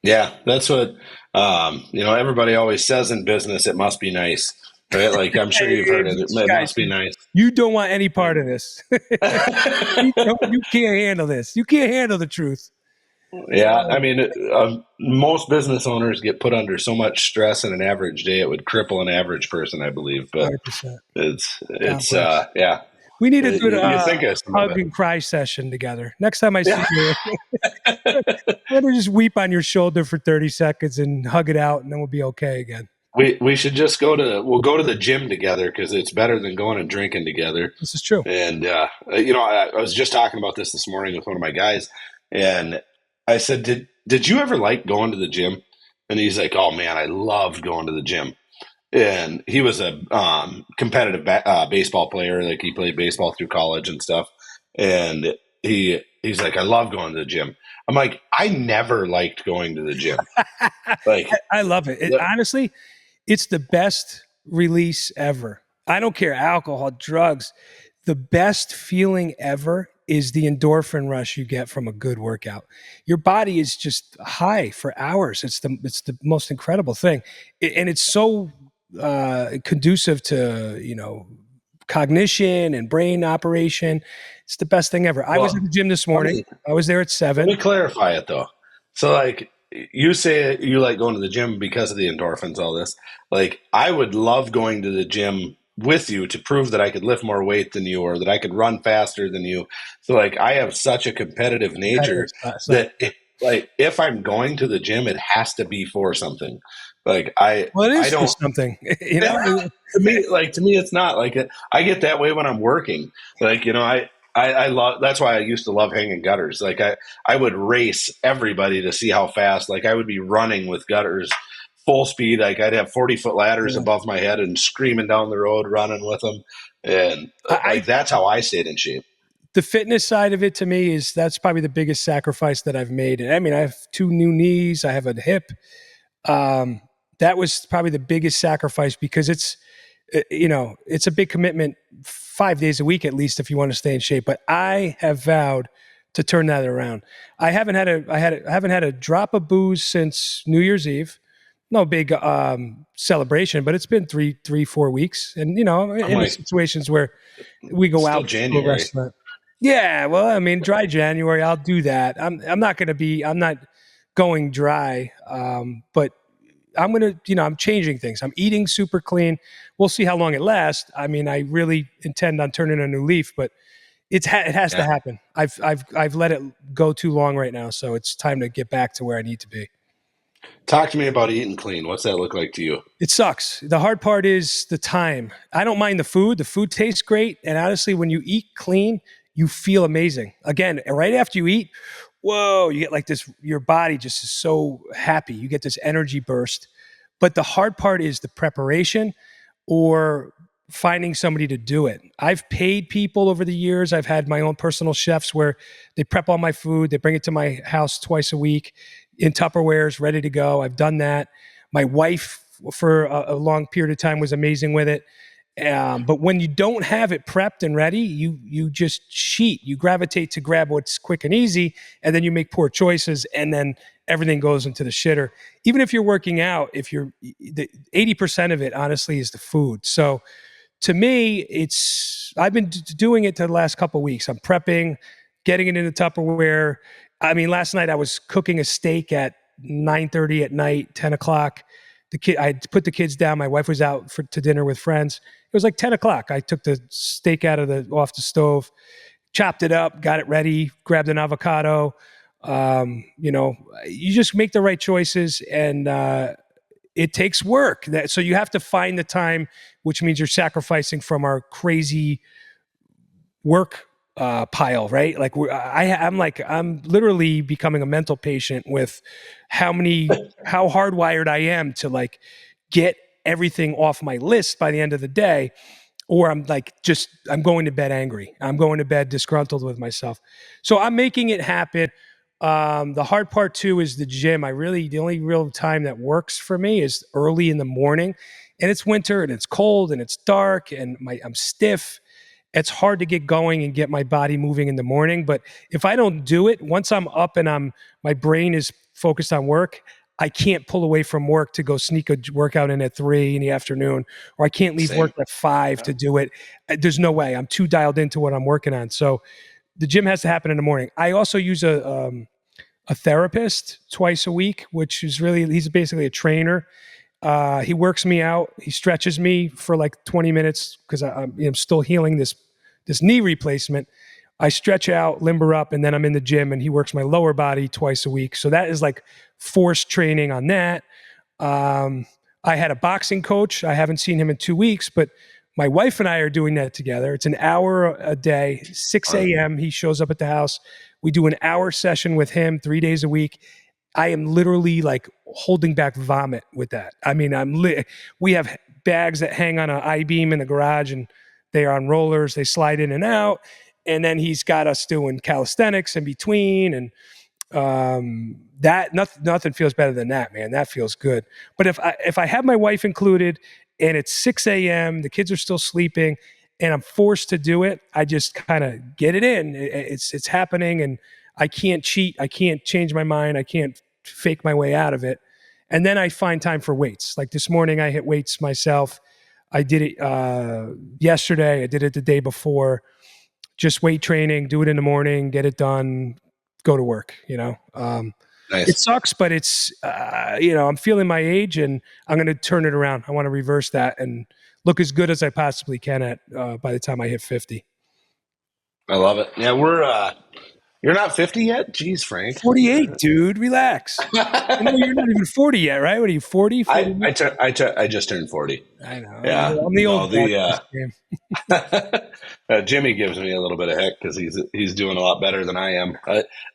Yeah, that's what everybody always says in business. It must be nice, right? Like I'm sure you've Hey, heard it. these It guys, must be nice. you don't want any part of this. You can't handle this. You can't handle the truth. Yeah, I mean, most business owners get put under so much stress in an average day it would cripple an average person, I believe. But 100%. God it's bless. yeah, We need a good you think of some of hug it. and cry session together. Next time I see Yeah, you, let me just weep on your shoulder for 30 seconds and hug it out, and then we'll be okay again. we should just we'll go to the gym together because it's better than going and drinking together. This is true. And I was just talking about this morning with one of my guys, and I said, "Did you ever like going to the gym?" And he's like, "Oh man, I loved going to the gym." And he was a competitive baseball player. Like he played baseball through college and stuff. And he's like, "I love going to the gym." I'm like, "I never liked going to the gym." Like, I love it. Honestly, it's the best release ever. I don't care alcohol, drugs. The best feeling ever is the endorphin rush you get from a good workout. Your body is just high for hours. It's the most incredible thing, and it's so conducive to cognition and brain operation. It's the best thing ever. I was at well, the gym this let morning. me I was there at let 7. me clarify it though. So, like, you say you like going to the gym because of the endorphins, all this. Like, I would love going to the gym with you to prove that I could lift more weight than you or that I could run faster than you. So, like, I have such a competitive Competitive nature side. that, like, if I'm going to the gym, it has to be for something. Like, Well, it I is for don't. something, you Yeah, know. to me, it's not like it. I get that way when I'm working. Like I love. That's why I used to love hanging gutters. Like I would race everybody to see how fast. Like I would be running with gutters full speed. Like I'd have 40-foot ladders Yeah. above my head and screaming down the road, running with them. And I like that's how I stayed in shape. the fitness side of it to me is that's probably the biggest sacrifice that I've made. And I mean, I have 2 new knees, I have a hip. Um, that was probably the biggest sacrifice because it's a big commitment 5 days a week at least if you want to stay in shape. But I have vowed to turn that around. I haven't had a drop of booze since New Year's Eve. No big celebration, but it's been 4 weeks, and I'm in the like, situations where we it's go still out to a January. restaurant. Yeah, well, I mean, dry January, I'll do that. I'm not going to be. I'm not going dry, but I'm going to. I'm changing things. I'm eating super clean. We'll see how long it lasts. I mean, I really intend on turning a new leaf, but it has to Yeah. happen. I've let it go too long right now, so it's time to get back to where I need to be. Talk to me about eating clean. What's that look like to you? It sucks. The hard part is the time. I don't mind the food. The food tastes great. And honestly, when you eat clean, you feel amazing. Again, right after you eat, whoa, you get like this, your body just is so happy. You get this energy burst. But the hard part is the preparation or finding somebody to do it. I've paid people over the years. I've had my own personal chefs where they prep all my food, they bring it to my house twice a week in Tupperwares, ready to go. I've done that. My wife, for a long period of time, was amazing with it. But when you don't have it prepped and ready, you just cheat. You gravitate to grab what's quick and easy, and then you make poor choices, and then everything goes into the shitter. Even if you're working out, if you're 80% of it, honestly, is the food. So to me, it's I've been doing it the last couple of weeks. I'm prepping, getting it into Tupperware. I mean, last night I was cooking a steak at 9:30 at night, 10 o'clock. I put the kids down. My wife was out to dinner with friends. It was like 10 o'clock. I took the steak out of off the stove, chopped it up, got it ready, grabbed an avocado. You just make the right choices, and it takes work. So you have to find the time, which means you're sacrificing from our crazy work pile, right? Like I'm literally becoming a mental patient with how hardwired I am to like get everything off my list by the end of the day, or I'm going to bed angry. I'm going to bed disgruntled with myself. So I'm making it happen. The hard part too is the gym. The only real time that works for me is early in the morning, and it's winter and it's cold and it's dark and I'm stiff. It's hard to get going and get my body moving in the morning. But if I don't do it, once I'm up and my brain is focused on work, I can't pull away from work to go sneak a workout in at 3 in the afternoon, or I can't leave Same. work at 5 to do it. There's no way. I'm too dialed into what I'm working on. So the gym has to happen in the morning. I also use a therapist twice a week, which is he's basically a trainer. He works me out. He stretches me for like 20 minutes because I'm still healing this knee replacement. I stretch out, limber up, and then I'm in the gym, and he works my lower body twice a week. So that is like forced training on that. I had a boxing coach. I haven't seen him in 2 weeks, but my wife and I are doing that together. It's an hour a day, 6 a.m. He shows up at the house. We do an hour session with him 3 days a week. I am literally like holding back vomit with that. I mean, we have bags that hang on an I-beam in the garage, and they are on rollers. They slide in and out. And then he's got us doing calisthenics in between. And that nothing feels better than that, man. That feels good. But if I have my wife included and it's 6 a.m., the kids are still sleeping, and I'm forced to do it, I just kind of get it in. It's happening, and I can't cheat. I can't change my mind. I can't fake my way out of it. And then I find time for weights. Like this morning, I hit weights myself. I did it yesterday. I did it the day before. Just weight training, do it in the morning, get it done, go to work. It Nice. sucks, but it's I'm feeling my age, and I'm going to turn it around. I want to reverse that and look as good as I possibly can at by the time I hit 50. I love it. Yeah, you're not 50 yet? Jeez, Frank. 48, dude, relax. I know you're not even 40 yet, right? What are you, 40, I 41? I, tur- I, tur- I just turned 40. I know. Yeah. I'm the No, old dog in the this game. Jimmy gives me a little bit of heck because he's doing a lot better than I am.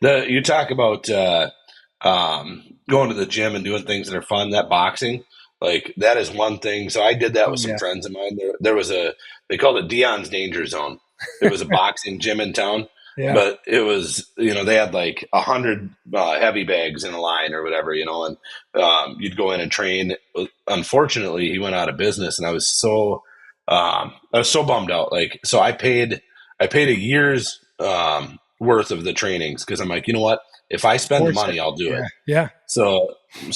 You talk about going to the gym and doing things that are fun. That boxing, like that is one thing. So I did that Oh, with some yeah. friends of mine. There was they called it Dion's Danger Zone. It was a boxing gym in town, Yeah. but it was they had like 100 heavy bags in a line or whatever, and you'd go in and train. Unfortunately, he went out of business, and I was so bummed out. Like, so I paid a year's worth of the trainings because I'm like, you know what? If I spend the Force it. money, I'll do Yeah. it. Yeah. So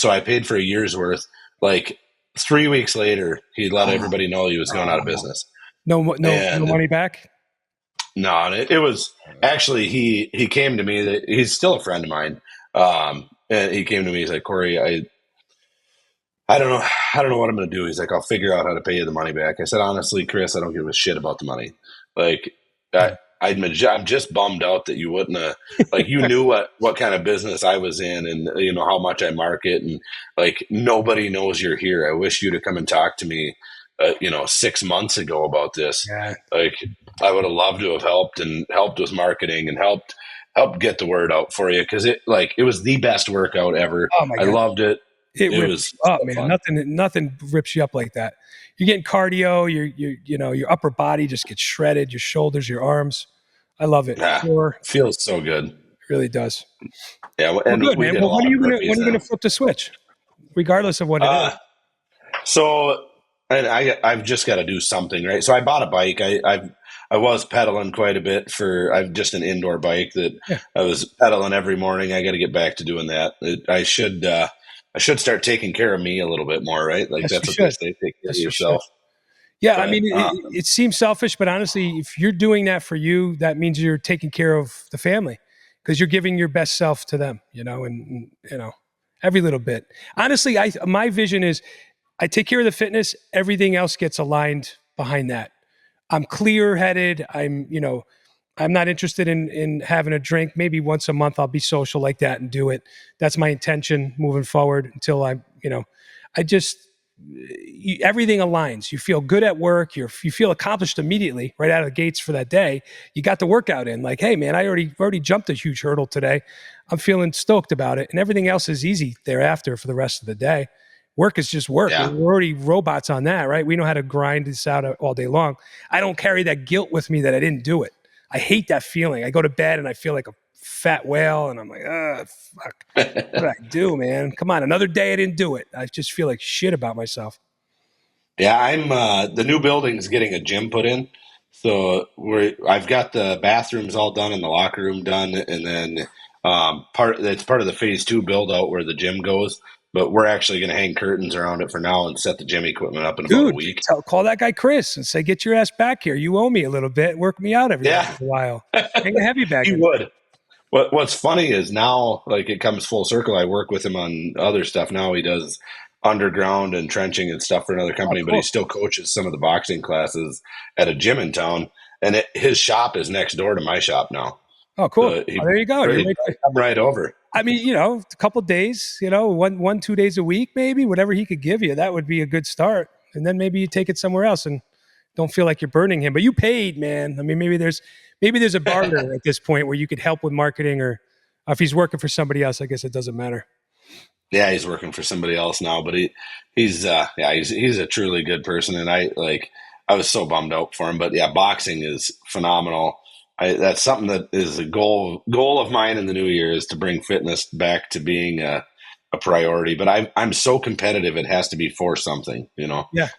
I paid for a year's worth. Like 3 weeks later, he let Oh, everybody know he was going out of oh. business. No And money back. no, and it was actually he came to me. That he's still a friend of mine. And he came to me. He's like, Cory, I don't know what I'm going to do. He's like, I'll figure out how to pay you the money back. I said, honestly, Chris, I don't give a shit about the money. Like, I, Yeah. I'm just bummed out that you wouldn't have, like, you knew what kind of business I was in, and how much I market, and like nobody knows you're here. I wish you'd have come and talked to me, 6 months ago about this. Yeah. Like, I would have loved to have helped with marketing and helped get the word out for you, because it was the best workout ever. Oh my I God. loved it. It It rips was you up, so man. fun. Nothing rips you up like that. you're getting cardio. Your upper body just gets shredded. Your shoulders, your arms. I love it. Yeah, Core, it feels so good. really does. Yeah, Well, and good, we man. hit a Well, lot of burpees when are you gonna now. flip the switch, regardless of what it is? Uh, so, and I've just got to do something, right? So I bought a bike. I was pedaling quite a bit I've just an indoor bike that Yeah. I was pedaling every morning. I got to get back to doing that. I should start taking care of me a little bit more, right? Like Yes, you that's what they should. say, take care of Yes, you should. yourself. Yeah, I But mean, it seems selfish, but honestly, if you're doing that for you, that means you're taking care of the family because you're giving your best self to them, and every little bit. Honestly, my vision is I take care of the fitness, everything else gets aligned behind that. I'm clear headed. I'm not interested in having a drink. Maybe once a month I'll be social like that and do it. That's my intention moving forward until I just everything aligns. You feel good at work. You feel accomplished immediately right out of the gates for that day. You got the workout in. Like, hey man, I already jumped a huge hurdle today. I'm feeling stoked about it, and everything else is easy thereafter for the rest of the day. Work is just work. yeah, We're already robots on that, right? We know how to grind this out all day long. I don't carry that guilt with me that I didn't do it. I hate that feeling. I go to bed and I feel like a fat whale, and I'm like, fuck. What did I do, man? Come on, another day I didn't do it. I just feel like shit about myself. yeah. I'm the new building's getting a gym put in, so I've got the bathrooms all done and the locker room done, and then it's part of the phase two build out where the gym goes. But we're actually going to hang curtains around it for now and set the gym equipment up in about a Dude, week. call that guy Chris and say, get your ass back here. You owe me a little bit. Work me out every once Yeah, in a while. Hang a heavy bag he in. would. What's funny is now, like it comes full circle. I work with him on other stuff now. He does underground and trenching and stuff for another Oh, company, but he cool. still coaches some of the boxing classes at a gym in town. And his shop is next door to my shop now. Oh, cool. So Oh, there you go. You're he'd right probably there. come right over. I mean, a couple days, 2 days a week, maybe whatever he could give you, that would be a good start. And then maybe you take it somewhere else and don't feel like you're burning him. But you paid, man. I mean, maybe there's a barter at this point where you could help with marketing, or if he's working for somebody else, I guess it doesn't matter. Yeah, he's working for somebody else now, but he's a truly good person, and I was so bummed out for him. But yeah, boxing is phenomenal. That's something that is a goal of mine in the new year is to bring fitness back to being a priority. But I'm so competitive; it has to be for something, Yeah,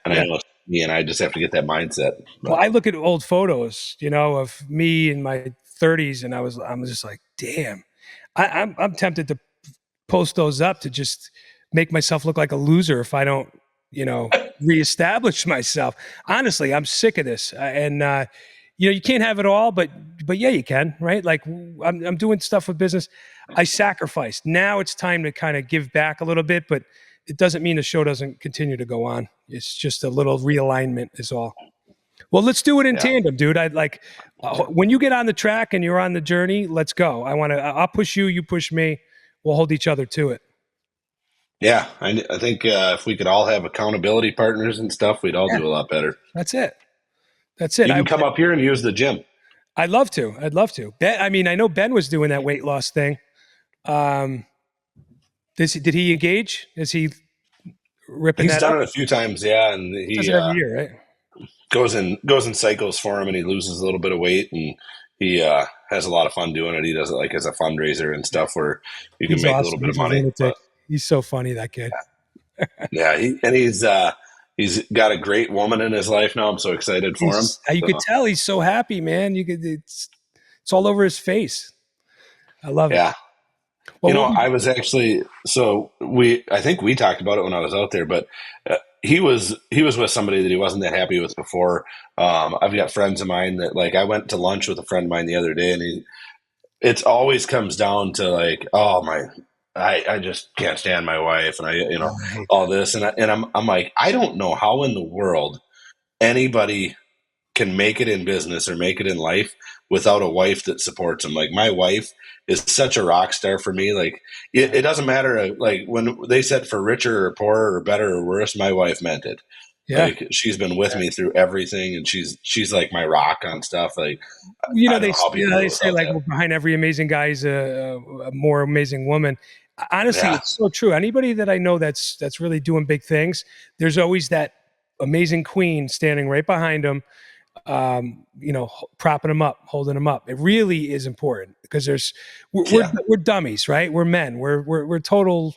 And I yeah. know it's me, and I just have to get that mindset. Well, But I look at old photos, of me in my 30s, and I'm just like, damn. I'm tempted to post those up to just make myself look like a loser if I don't, reestablish myself. Honestly, I'm sick of this, and you can't have it all, but yeah, you can, right? Like I'm doing stuff with business. I sacrificed. Now it's time to kind of give back a little bit, but it doesn't mean the show doesn't continue to go on. It's just a little realignment, is all. Well, let's do it in yeah, tandem, dude. I'd like when you get on the track and you're on the journey. Let's go. I'll push you. You push me. We'll hold each other to it. yeah. I think if we could all have accountability partners and stuff, we'd all Yeah, do a lot better. that's it. That's it. You can come up here and use the gym. I'd love to. I'd love to. Ben, I mean, I know Ben was doing that weight loss thing. Um, did he engage? Is he ripping He's that done up? it a few times, yeah, and Does he it every year, right? goes in cycles for him, and he loses a little bit of weight, and he has a lot of fun doing it. He does it like as a fundraiser and stuff, where you can He's make a little awesome. bit of He's a money. lunatic. But He's so funny, that kid. yeah, he's got a great woman in his life now. I'm so excited for him. You could So tell he's so happy, man. It's all over his face. I love it. yeah, Well, I was actually I think we talked about it when I was out there, but he was with somebody that he wasn't that happy with before. I've got friends of mine that like I went to lunch with a friend of mine the other day, and it's always comes down to like, oh my, I just can't stand my wife, and I hate all that. this, and I'm like, I don't know how in the world anybody can make it in business or make it in life without a wife that supports them. Like my wife is such a rock star for me. Like it doesn't matter. Like when they said for richer or poorer or better or worse, my wife meant it. Yeah. Like she's been with me through everything, and she's like my rock on stuff. Like I don't They know how people do it say without like, that. well, behind every amazing guy is a more amazing woman. Honestly, Yeah, it's so true. Anybody that I know that's really doing big things, there's always that amazing queen standing right behind him, propping him up, holding him up. It really is important because Yeah. we're dummies, right? We're men. We're total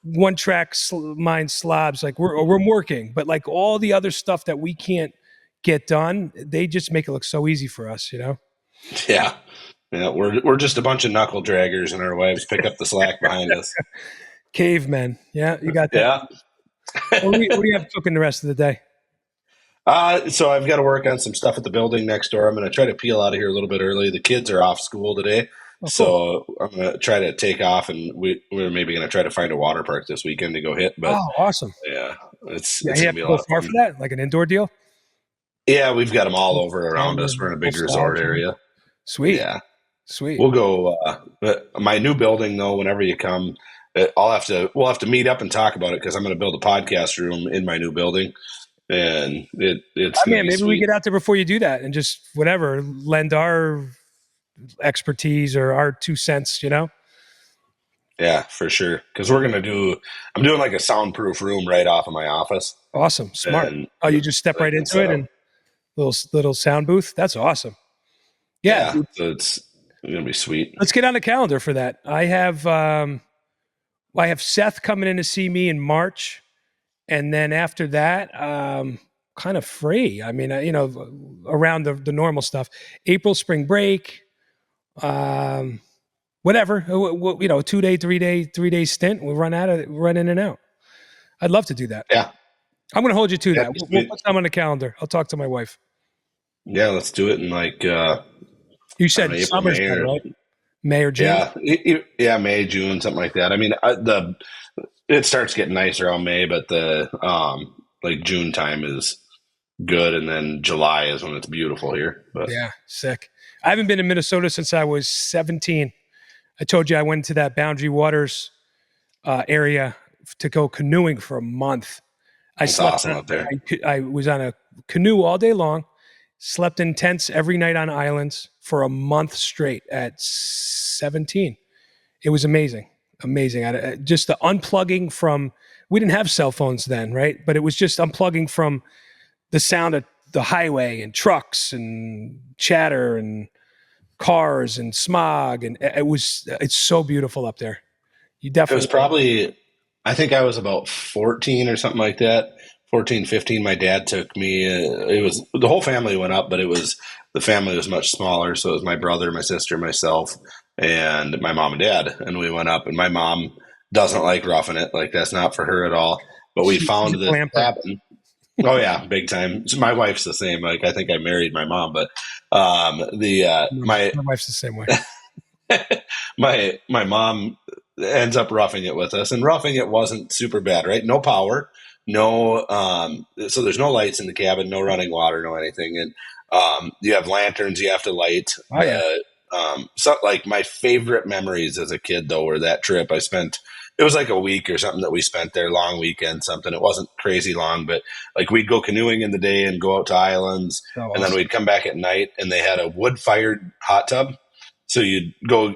one track mind slobs. Like we're working, but like all the other stuff that we can't get done, they just make it look so easy for us, Yeah. Yeah. We're just a bunch of knuckle draggers, and our wives pick up the slack behind us. Cavemen. Yeah, you got that. Yeah. What do you have cooking the rest of the day? So I've got to work on some stuff at the building next door. I'm going to try to peel out of here a little bit early. The kids are off school today, Oh, cool. so I'm going to try to take off, and we're maybe going to try to find a water park this weekend to go hit. But Oh, awesome. yeah, it's Yeah, it's you going have to be to a go lot of far fun. for that, like an indoor deal. Yeah, we've got them all over around Tanner us. We're in and a full big resort slide. area. Sweet, Yeah, sweet. we'll go. But my new building, though, whenever you come, we'll have to meet up and talk about it because I'm going to build a podcast room in my new building, and it's I going to mean, be maybe we sweet. get out there before you do that and just whatever lend our expertise or our 2 cents. Yeah, for sure. Because I'm doing like a soundproof room right off of my office, Awesome, smart. and Oh, you just step I right can into set it up. and little sound booth. That's awesome. Yeah, Yeah, dude, so it's gonna be sweet. let's get on the calendar for that. I have Seth coming in to see me in March, and then after that, kind of free. I mean, around the normal stuff. April, spring break, um, whatever. 2 day, 3 day stint. We run in and out. I'd love to do that. Yeah, I'm going to hold you to yeah, that. be We'll sweet. put time on the calendar. I'll talk to my wife. Yeah, let's do it in like You I don't said know, April, summer's May, better, or right? May or June. yeah, yeah, May, June, something like that. I mean, the it starts getting nicer around May, but the like June time is good, and then July is when it's beautiful here. But Yeah, sick. I haven't been in Minnesota since I was 17. I told you I went to that Boundary Waters area to go canoeing for a month. I it's slept. awesome up there. I was on a canoe all day long. Slept in tents every night on islands for a month straight at 17. It was amazing, amazing. Just the unplugging from. We didn't have cell phones then, right? But it was just unplugging from the sound of the highway and trucks and chatter and cars and smog, and it's so beautiful up there. You It was definitely probably, I think I was about 14 or something like that. 14, 15. My dad took me. It was the whole family went up, but the family was much smaller. So it was my brother, my sister, myself, and my mom and dad. And we went up, and my mom doesn't like roughing it. Like, that's not for her at all. But we she's found a this glamper. cabin. Oh, yeah, big time. So my wife's the same. Like, I think I married my mom, but My wife's the same way. my mom ends up roughing it with us, and roughing it wasn't super bad, right? No power, no so there's no lights in the cabin, no running water, no anything. And you have lanterns you have to light. Oh yeah, So like my favorite memories as a kid though were that trip I spent. It was like a week or something that we spent there, long weekend, something. It wasn't crazy long, but like we'd go canoeing in the day and go out to islands, so and then awesome. we'd come back at night, and they had a wood fired hot tub. So you'd go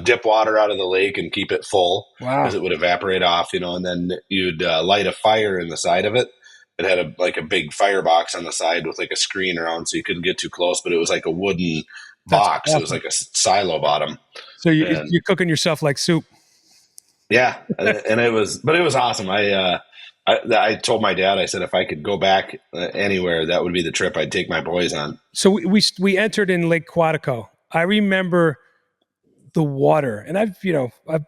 dip water out of the lake and keep it full because Wow, it would evaporate off, and then you'd light a fire in the side of it. It had like a big firebox on the side with like a screen around, so you couldn't get too close. But it was like a wooden that's box. It was awesome. like a silo bottom, So and you're cooking yourself like soup. yeah, and it was awesome. I told my dad, I said if I could go back anywhere, that would be the trip I'd take my boys on. So we entered in Lake Quatico. I remember the water, and I've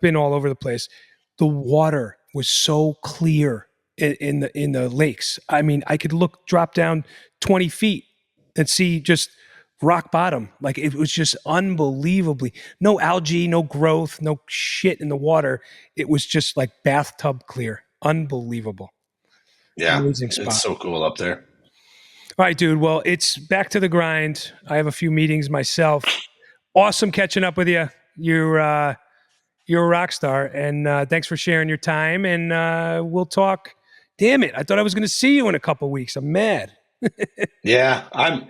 been all over the place. The water was so clear in the lakes. I mean, I could drop down 20 feet and see just rock bottom. Like it was just unbelievably no algae, no growth, no shit in the water. It was just like bathtub clear. Unbelievable. Yeah, Amazing it's spot. so cool up there. All right, dude. Well, it's back to the grind. I have a few meetings myself. Awesome catching up with you. You're a rock star, and thanks for sharing your time. And we'll talk. Damn it! I thought I was going to see you in a couple weeks. I'm mad. Yeah, and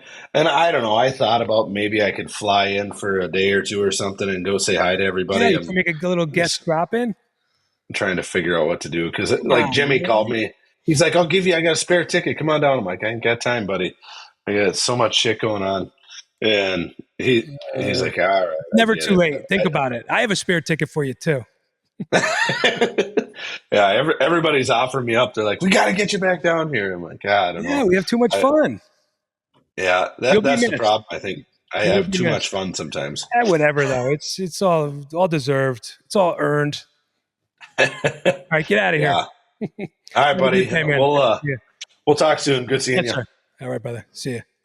I don't know. I thought about maybe I could fly in for a day or two or something and go say hi to Yeah, everybody. you can make a little guest Just drop in. trying to figure out what to do because, Come like, on, Jimmy called man. me. He's like, I got a spare ticket. Come on down. I'm like, I ain't got time, buddy. I got so much shit going on. And he's like, all right, I Never get too it. late. Think about it. I have a spare ticket for you too. Yeah, everybody's offering me up. They're like, we got to get you back down here. I'm like, God, I don't Yeah, know. we have too much fun. Yeah, You'll be that's the missed. problem. I think I You will have be too much missed. fun sometimes. Whatever though. It's all deserved. It's all earned. All right, get out of here. Yeah. All right, Have a good buddy. day, man. We'll Yeah. we'll talk soon. Good seeing Yes, you. sir. All right, brother. See you.